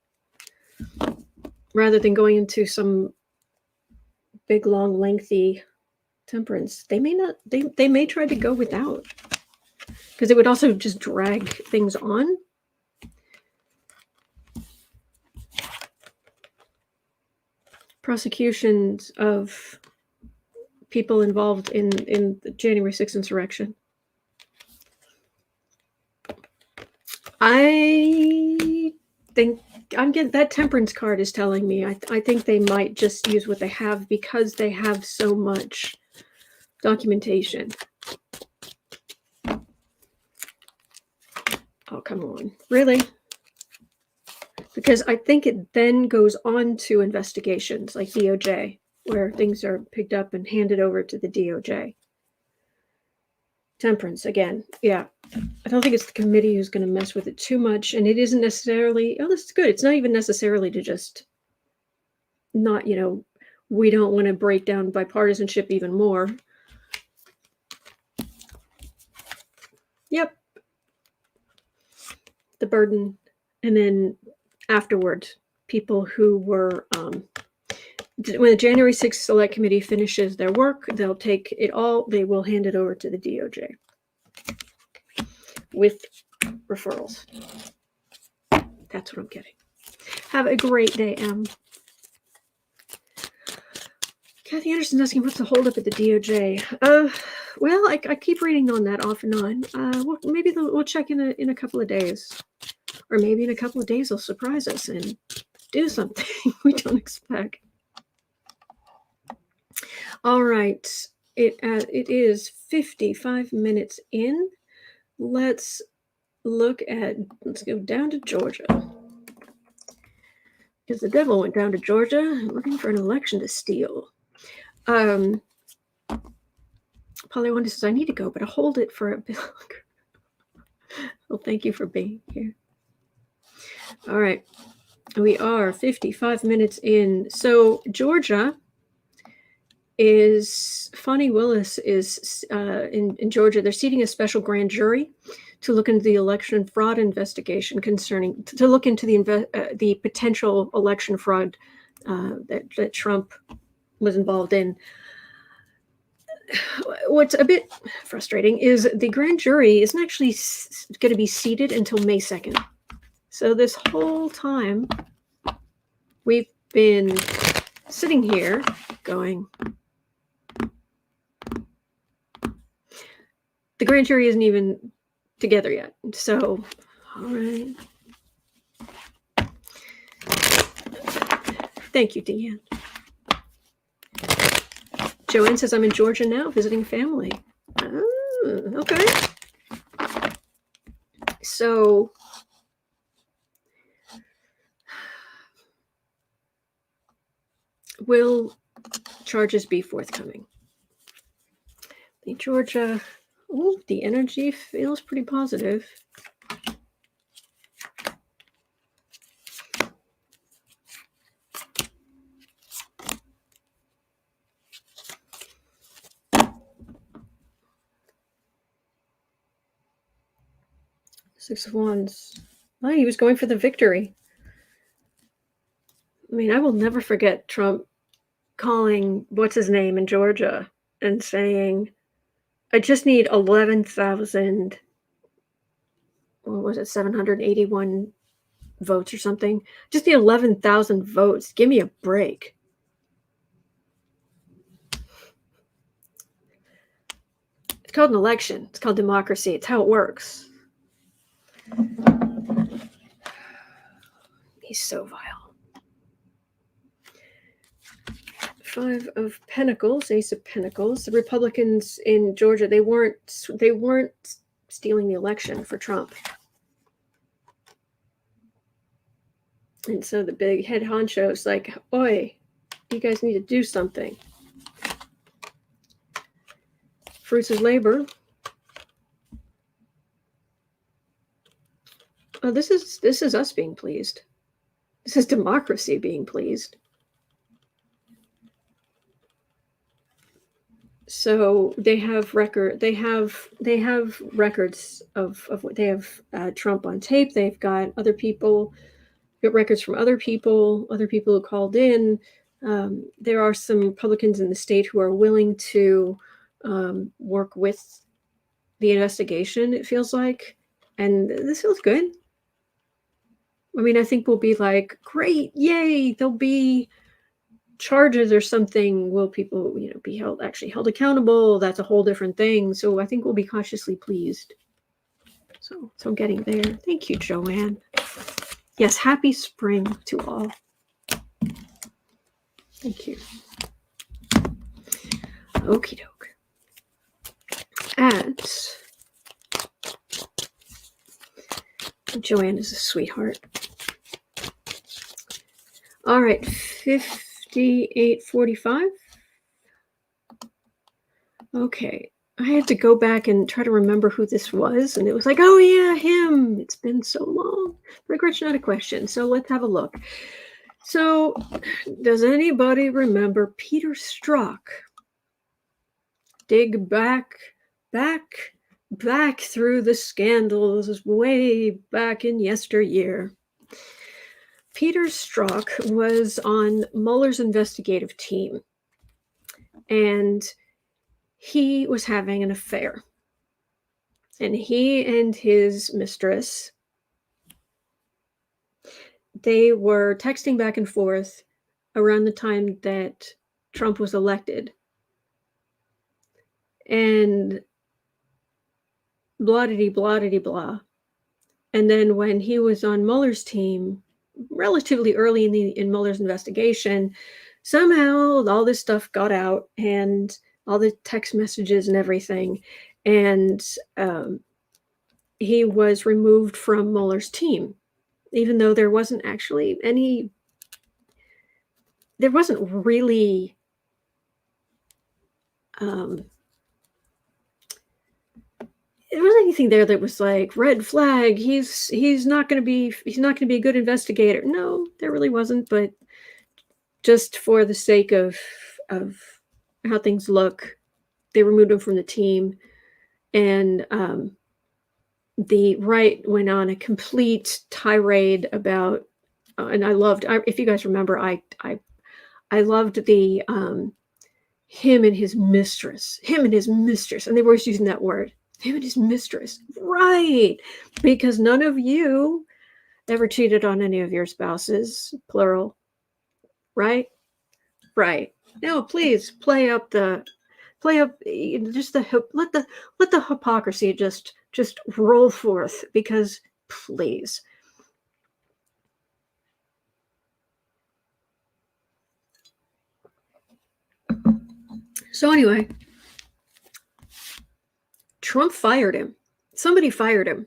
Rather than going into some big, long, lengthy temperance, they may try to go without, because it would also just drag things on. Prosecutions of people involved in the January 6th insurrection. I think I'm getting that temperance card is telling me I think they might just use what they have, because they have so much documentation. Oh, come on. Really? Because I think it then goes on to investigations like DOJ, where things are picked up and handed over to the DOJ. Temperance, again. Yeah. I don't think it's the committee who's going to mess with it too much. And it isn't necessarily, this is good. It's not even necessarily to just not, we don't want to break down bipartisanship even more. Yep. The burden. And then afterward, people who were, when the January 6th Select Committee finishes their work, they'll take it all, they will hand it over to the DOJ with referrals. That's what I'm getting. Have a great day, Em. Kathy Anderson's asking what's the holdup at the DOJ. Well, I keep reading on that off and on. Maybe we'll check in a couple of days. Or maybe in a couple of days they'll surprise us and do something we don't expect. All right, it is 55 minutes in. Let's go down to Georgia. because the devil went down to Georgia looking for an election to steal. Polly Wanda says, I need to go, but I'll hold it for a bit longer. Well, thank you for being here. All right. We are 55 minutes in. So Georgia is, Fani Willis is in Georgia. They're seating a special grand jury to look into the election fraud investigation concerning, to look into the potential election fraud that Trump was involved in. What's a bit frustrating is the grand jury isn't actually going to be seated until May 2nd. So this whole time we've been sitting here going, the grand jury isn't even together yet. So, all right. Thank you, Deanne. Joanne says, I'm in Georgia now, visiting family. Oh, okay. So, will charges be forthcoming? The Georgia, the energy feels pretty positive. Six of Wands. Oh, he was going for the victory. I mean, I will never forget Trump calling what's his name in Georgia and saying, I just need 11,000, what was it, 781 votes or something. Just need 11,000 votes. Give me a break. It's called an election. It's called democracy. It's how it works. He's so vile. Five of Pentacles, Ace of Pentacles. The Republicans in Georgia, they weren't stealing the election for Trump. And so the big head honcho's like, oi, you guys need to do something. Fruits of labor. Oh, this is us being pleased. This is democracy being pleased. So they have records of what they have. Trump on tape. They've got other people, got records from other people who called in. There are some Republicans in the state who are willing to work with the investigation, it feels like, and this feels good. I mean, I think we'll be like, great, yay, there'll be charges or something. Will people, be held accountable? That's a whole different thing. So I think we'll be cautiously pleased. So getting there. Thank you, Joanne. Yes, happy spring to all. Thank you. Okie doke. Joanne is a sweetheart. All right, 58:45. Okay, I had to go back and try to remember who this was, and it was like, oh yeah, him. It's been so long. For Gretchen had a question, so let's have a look. So, does anybody remember Peter Strzok? Dig back through the scandals way back in yesteryear. Peter Strzok was on Mueller's investigative team, and he was having an affair. And he and his mistress, they were texting back and forth around the time that Trump was elected. And blah-de-de-blah-de-de-blah. And then when he was on Mueller's team, relatively early in Mueller's investigation, somehow all this stuff got out, and all the text messages and everything, and he was removed from Mueller's team, even though there wasn't actually any there wasn't really there wasn't anything there that was like red flag. He's not going to be a good investigator. No, there really wasn't. But just for the sake of how things look, they removed him from the team, and the right went on a complete tirade about. And I loved. If you guys remember, I loved the him and his mistress, and they were always using that word. Him and his mistress, right? Because none of you ever cheated on any of your spouses, plural, right? Right. Now, please play up just let the hypocrisy just roll forth, because please. So anyway, Trump fired him. Somebody fired him.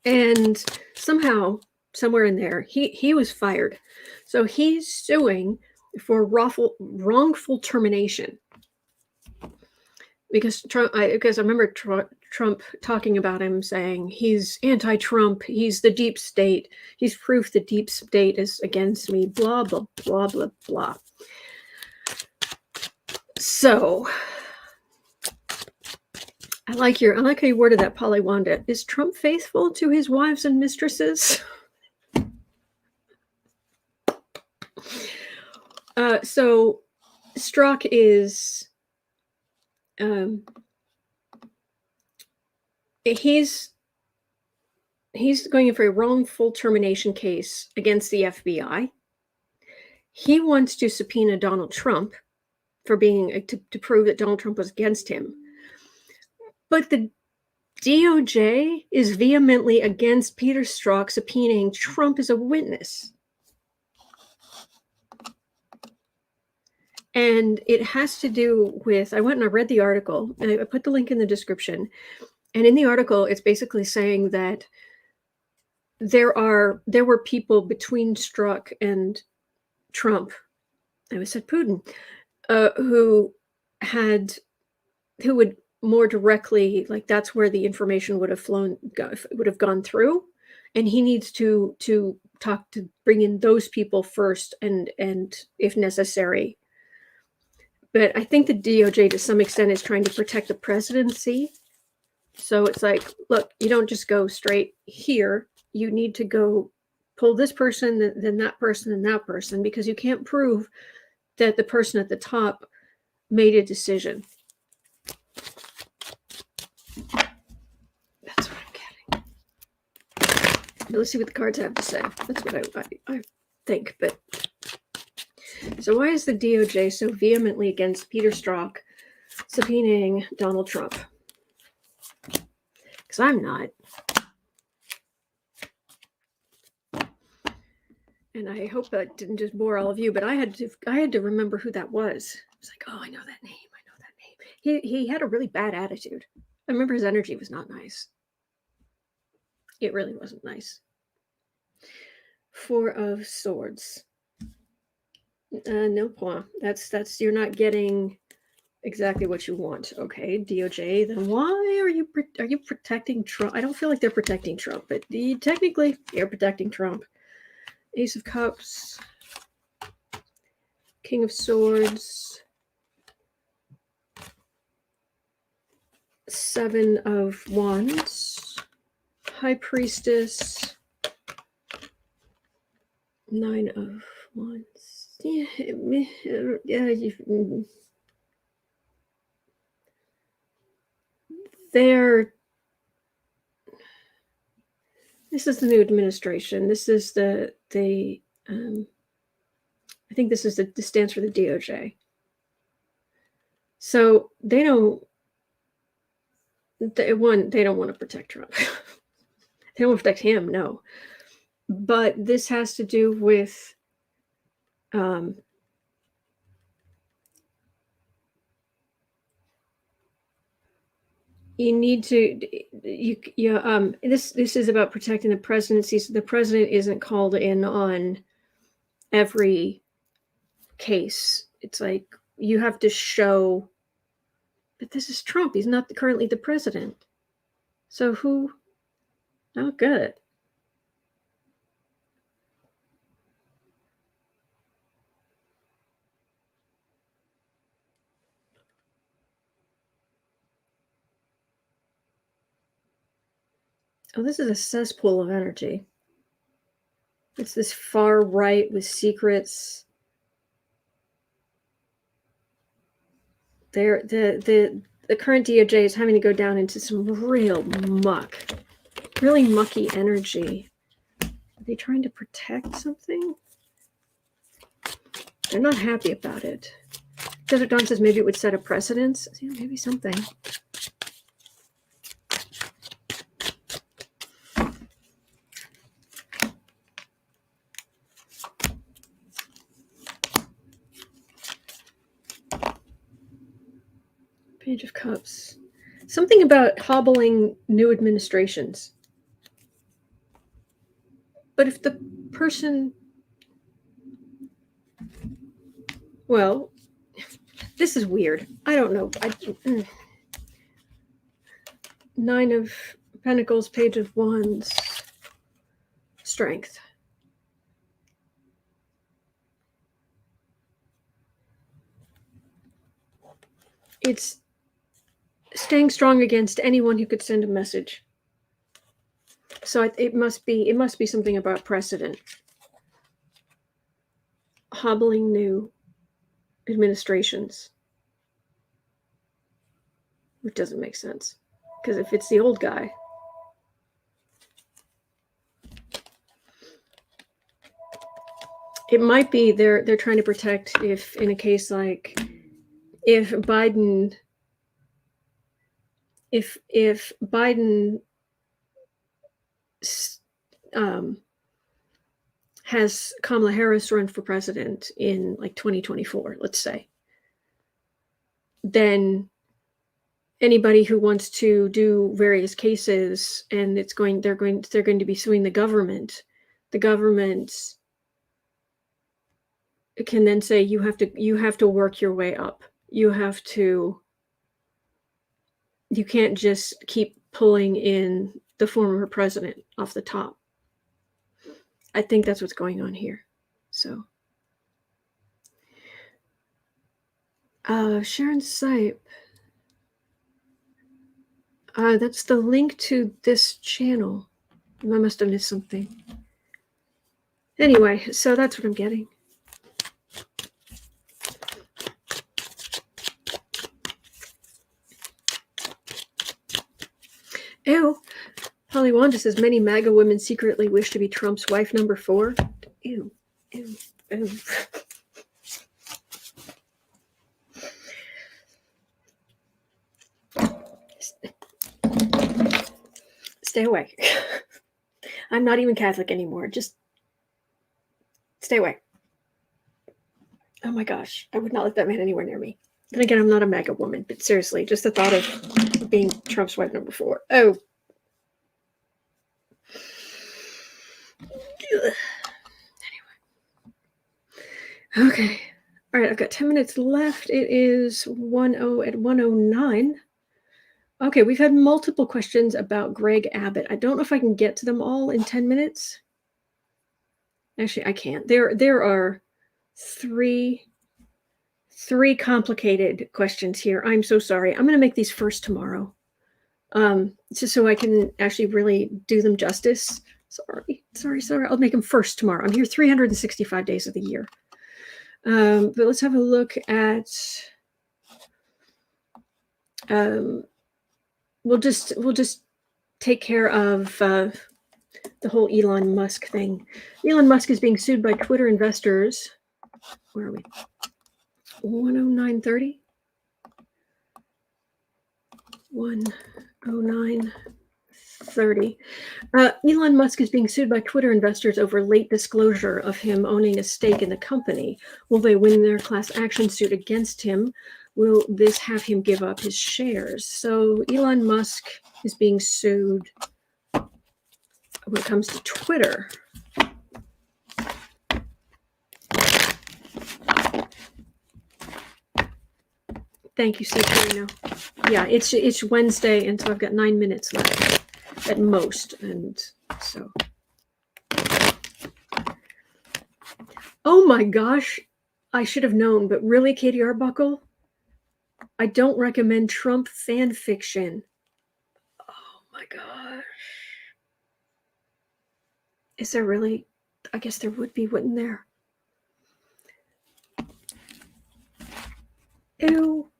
And somehow, somewhere in there, he was fired. So he's suing for wrongful termination. Because I remember Trump talking about him, saying he's anti-Trump, he's the deep state, he's proof the deep state is against me, blah, blah, blah, blah, blah. So I like how you worded that, Polly Wanda. Is Trump faithful to his wives and mistresses? So Strzok is he's going in for a wrongful termination case against the FBI. He wants to subpoena Donald Trump for being to prove that Donald Trump was against him. But the DOJ is vehemently against Peter Strzok subpoenaing Trump as a witness. And it has to do with, I went and I read the article, and I put the link in the description. And in the article, it's basically saying that there were people between Strzok and Trump, I said Putin, who would more directly, like, that's where the information would have gone through, and he needs to bring in those people first, and if necessary. But I think the DOJ to some extent is trying to protect the presidency. So it's like, look, you don't just go straight here. You need to go pull this person, then that person, and that person, because you can't prove that the person at the top made a decision. That's what I'm getting. Let's see what the cards have to say. That's what I think. But so why is the DOJ so vehemently against Peter Strzok subpoenaing Donald Trump? Because I'm not. And I hope that didn't just bore all of you, but I had to remember who that was. I was like, oh, I know that name. He had a really bad attitude. I remember his energy was not nice. It really wasn't nice. Four of Swords. No point. That's you're not getting exactly what you want. Okay, DOJ. Then why are you protecting Trump? I don't feel like they're protecting Trump, but technically they're protecting Trump. Ace of Cups, King of Swords, Seven of Wands, High Priestess, Nine of Wands. This is the new administration. This is I think this is the stands for the DOJ. So they don't want to protect Trump. They don't want to protect him, no. But this has to do with this is about protecting the presidency, so the president isn't called in on every case. It's like you have to show, but this is Trump. He's not currently the president. So who? Oh, good. Oh, this is a cesspool of energy. It's this far right with secrets. The current DOJ is having to go down into some real muck, really mucky energy. Are they trying to protect something? They're not happy about it. Desert Dawn says maybe it would set a precedence. Yeah, maybe something. Page of Cups. Something about hobbling new administrations. But if the person... Well, this is weird. I don't know. Nine of Pentacles, Page of Wands. Strength. It's staying strong against anyone who could send a message. So it must be something about precedent. Hobbling new administrations. Which doesn't make sense. Because if it's the old guy. It might be they're trying to protect if in a case like if Biden has Kamala Harris run for president in like 2024, let's say, then anybody who wants to do various cases and they're going to be suing the government can then say you have to work your way up. You can't just keep pulling in the former president off the top. I think that's what's going on here. So, Sharon Sipe. That's the link to this channel. I must have missed something. Anyway, so that's what I'm getting. Ew. Holly Wanda says many MAGA women secretly wish to be Trump's wife number 4. Ew. Ew. Ew. Stay away. I'm not even Catholic anymore. Just stay away. Oh my gosh. I would not let that man anywhere near me. Then again, I'm not a MAGA woman, but seriously, just the thought of being Trump's wife number 4. Oh. Anyway. Okay. All right, I've got 10 minutes left. It is 1:09. Okay, we've had multiple questions about Greg Abbott. I don't know if I can get to them all in 10 minutes. Actually, I can't. There are three complicated questions here. I'm so sorry. I'm going to make these first tomorrow. Just so I can actually really do them justice. Sorry. I'll make them first tomorrow. I'm here 365 days of the year. But let's have a look at... We'll just take care of the whole Elon Musk thing. Elon Musk is being sued by Twitter investors. Where are we? 109.30. 109.30. Elon Musk is being sued by Twitter investors over late disclosure of him owning a stake in the company. Will they win their class action suit against him? Will this have him give up his shares? So Elon Musk is being sued when it comes to Twitter. Thank you, Cipriano. Yeah, it's Wednesday, and so I've got 9 minutes left at most, and so. Oh my gosh, I should have known, but really, Katie Arbuckle, I don't recommend Trump fan fiction. Oh my gosh. Is there really? I guess there would be, wouldn't there? Ew.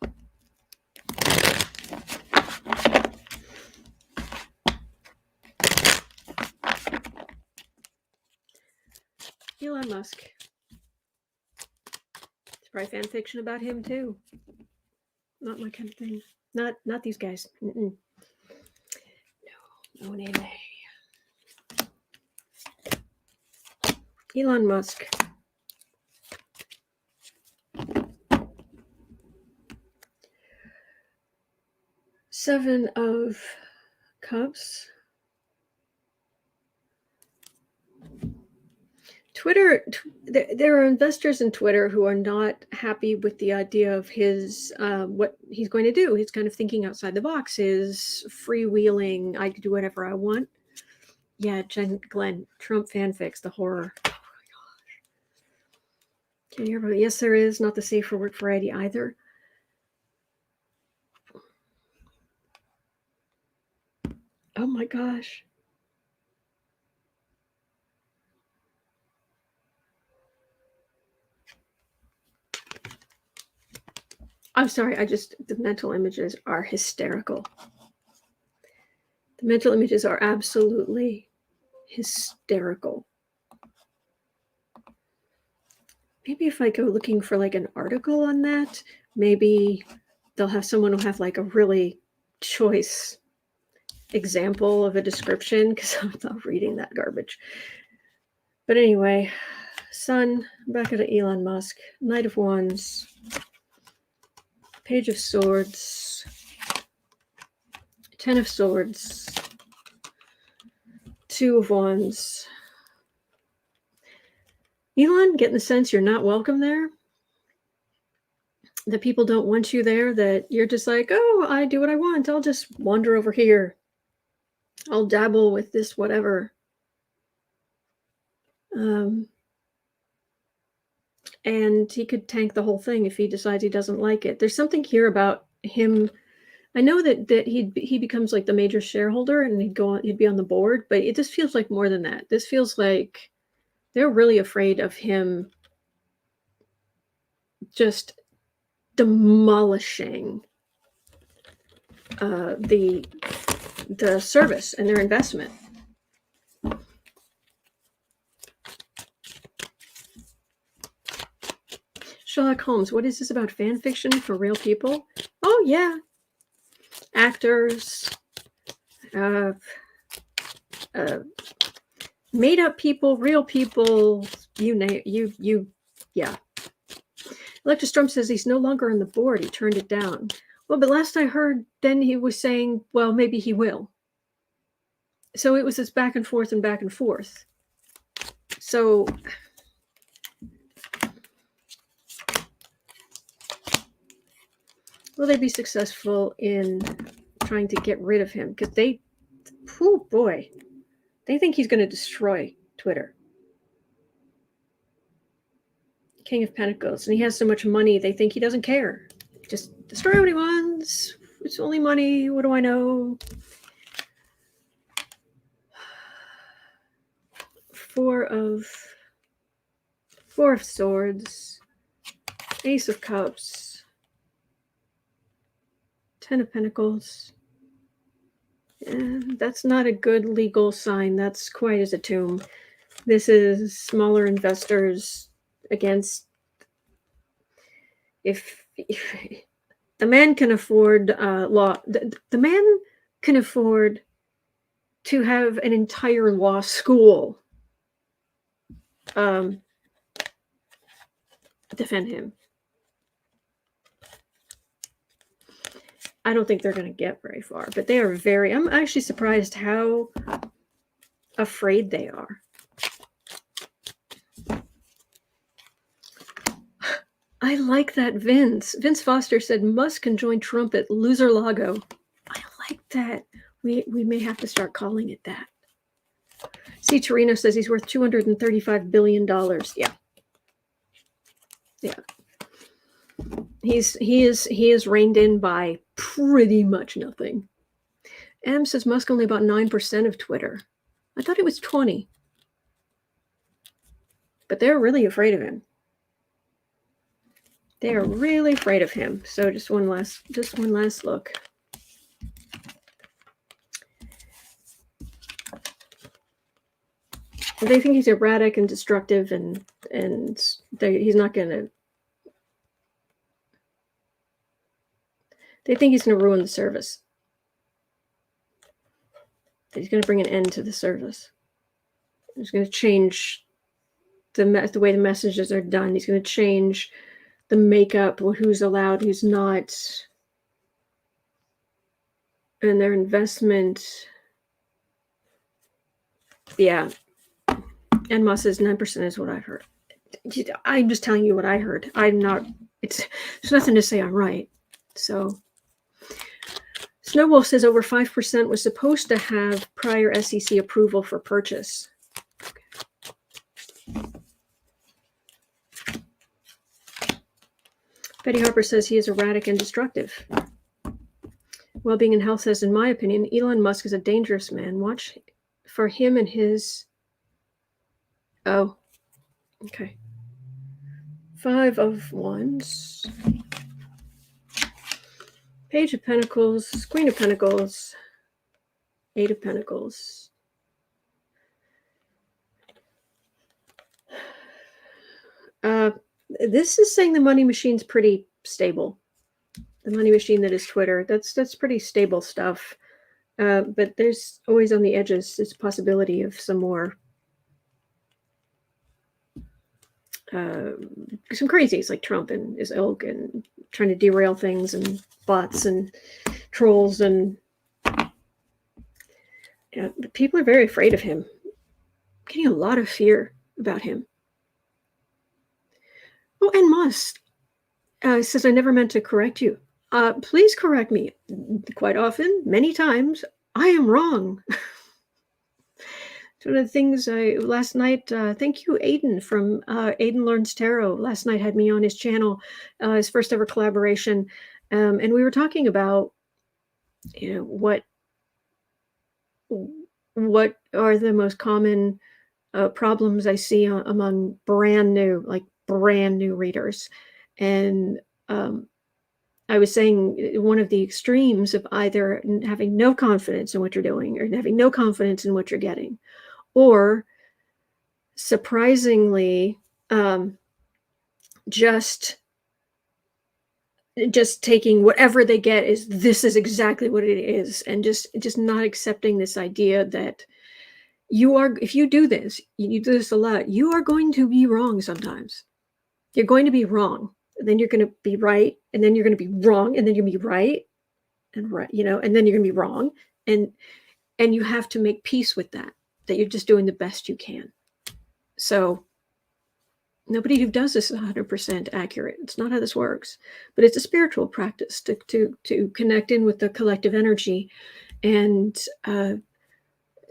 Elon Musk. It's probably fan fiction about him too. Not my kind of thing. Not these guys. Mm-mm. No, nay. Elon Musk. Seven of Cups. Twitter, there are investors in Twitter who are not happy with the idea of his, what he's going to do. He's kind of thinking outside the box, his freewheeling, I can do whatever I want. Yeah, Glenn, Trump fanfics, the horror. Oh my gosh. Can you hear about it? Yes, there is. Not the safe for work variety either. Oh my gosh. I'm sorry, the mental images are hysterical. The mental images are absolutely hysterical. Maybe if I go looking for like an article on that, maybe they'll have someone who'll have like a really choice example of a description, because I'm not reading that garbage. But anyway, Sun, back at Elon Musk, Knight of Wands, Page of Swords, Ten of Swords, Two of Wands. Elon, getting the sense you're not welcome there. That people don't want you there, that you're just like, oh, I do what I want. I'll just wander over here. I'll dabble with this whatever. And he could tank the whole thing if he decides he doesn't like it. There's something here about him. I know that he becomes like the major shareholder and he'd be on the board, but it just feels like more than that. This feels like they're really afraid of him just demolishing the service and their investment. Sherlock Holmes, what is this about fan fiction for real people? Oh yeah, actors, made up people, real people. Yeah. Elecktra Storm says he's no longer on the board. He turned it down. Well, but last I heard, then he was saying, well, maybe he will. So it was this back and forth and back and forth. So will they be successful in trying to get rid of him? Because they think he's going to destroy Twitter. King of Pentacles, and he has so much money, they think he doesn't care. Just destroy what he wants. It's only money. What do I know? Four of Swords, Ace of Cups, Ten of Pentacles. And that's not a good legal sign. That's quiet as a tomb. This is smaller investors against, if the man can afford the man can afford to have an entire law school defend him. I don't think they're going to get very far, but they are I'm actually surprised how afraid they are. I like that, Vince. Vince Foster said Musk can join Trump at Loser-Lago. I like that. We may have to start calling it that. See, Torino says he's worth $235 billion. Yeah. Yeah. He is reined in by pretty much nothing. M says Musk only about 9% of Twitter. I thought it was 20. But they're really afraid of him. They are really afraid of him. So just one last look. They think he's erratic and destructive, and he's not going to. They think he's going to ruin the service. That he's going to bring an end to the service. He's going to change the way the messages are done. He's going to change the makeup, who's allowed, who's not, and their investment. Yeah. And Musk says 9% is what I've heard. I'm just telling you what I heard. I'm not, there's nothing to say I'm right. So Snowwolf says over 5% was supposed to have prior SEC approval for purchase. Okay. Betty Harper says he is erratic and destructive. Wellbeing and Health says, in my opinion, Elon Musk is a dangerous man. Watch for him and his... Oh, okay. 5 of Wands. Page of Pentacles, Queen of Pentacles, 8 of Pentacles. This is saying the money machine's pretty stable. The money machine that is Twitter, that's pretty stable stuff. But there's always on the edges this possibility of some more some crazies like Trump and his ilk and trying to derail things, and bots and trolls, and people are very afraid of him. I'm getting a lot of fear about him. Oh, and Musk says, I never meant to correct you. Please correct me. Quite often, many times, I am wrong. One of the things last night, thank you, Aiden from Aiden Learns Tarot. Last night had me on his channel, his first ever collaboration. And we were talking about, what are the most common problems I see among brand new readers. And I was saying one of the extremes of either having no confidence in what you're doing or having no confidence in what you're getting, or surprisingly just taking whatever they get is this is exactly what it is, and just not accepting this idea that if you do this, you do this a lot, you are going to be wrong sometimes. You're going to be wrong, and then you're going to be right, and then you're going to be wrong, and then you're going to be right, and then you're going to be wrong, and you have to make peace with that you're just doing the best you can. So nobody who does this is 100% accurate. It's not how this works, but it's a spiritual practice to connect in with the collective energy and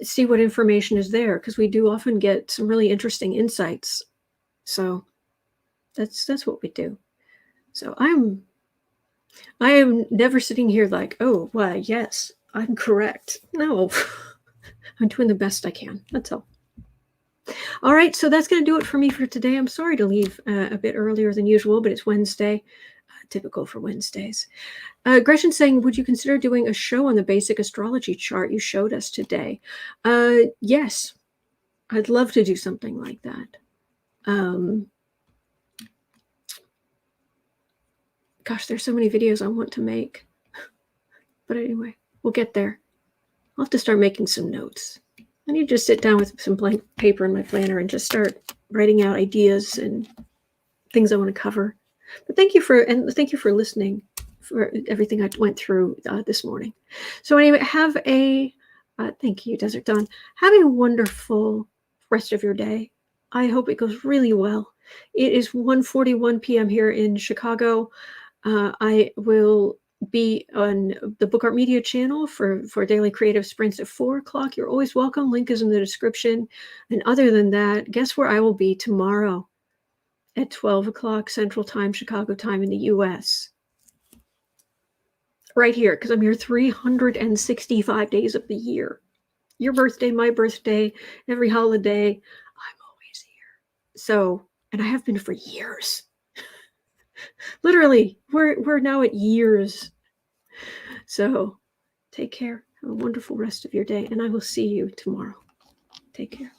see what information is there, because we do often get some really interesting insights. So that's what we do. So I am never sitting here like, oh, well, yes, I'm correct. No, I'm doing the best I can. That's all. All right, so that's going to do it for me for today. I'm sorry to leave a bit earlier than usual, but it's Wednesday, typical for Wednesdays. Gretchen's saying, would you consider doing a show on the basic astrology chart you showed us today? Yes, I'd love to do something like that. Gosh, there's so many videos I want to make. But anyway, we'll get there. I'll have to start making some notes. I need to just sit down with some blank paper in my planner and just start writing out ideas and things I want to cover. But thank you for listening for everything I went through this morning. So anyway, have a thank you, Desert Dawn. Have a wonderful rest of your day. I hope it goes really well. It is 1:41 p.m. here in Chicago. I will be on the Book Art Media channel for daily creative sprints at 4 o'clock. You're always welcome. Link is in the description. And other than that, guess where I will be tomorrow at 12 o'clock Central Time, Chicago time in the US. Right here, because I'm here 365 days of the year. Your birthday, my birthday, every holiday, I'm always here. So, and I have been for years. Literally, we're now at years. So take care. Have a wonderful rest of your day, and I will see you tomorrow. Take care.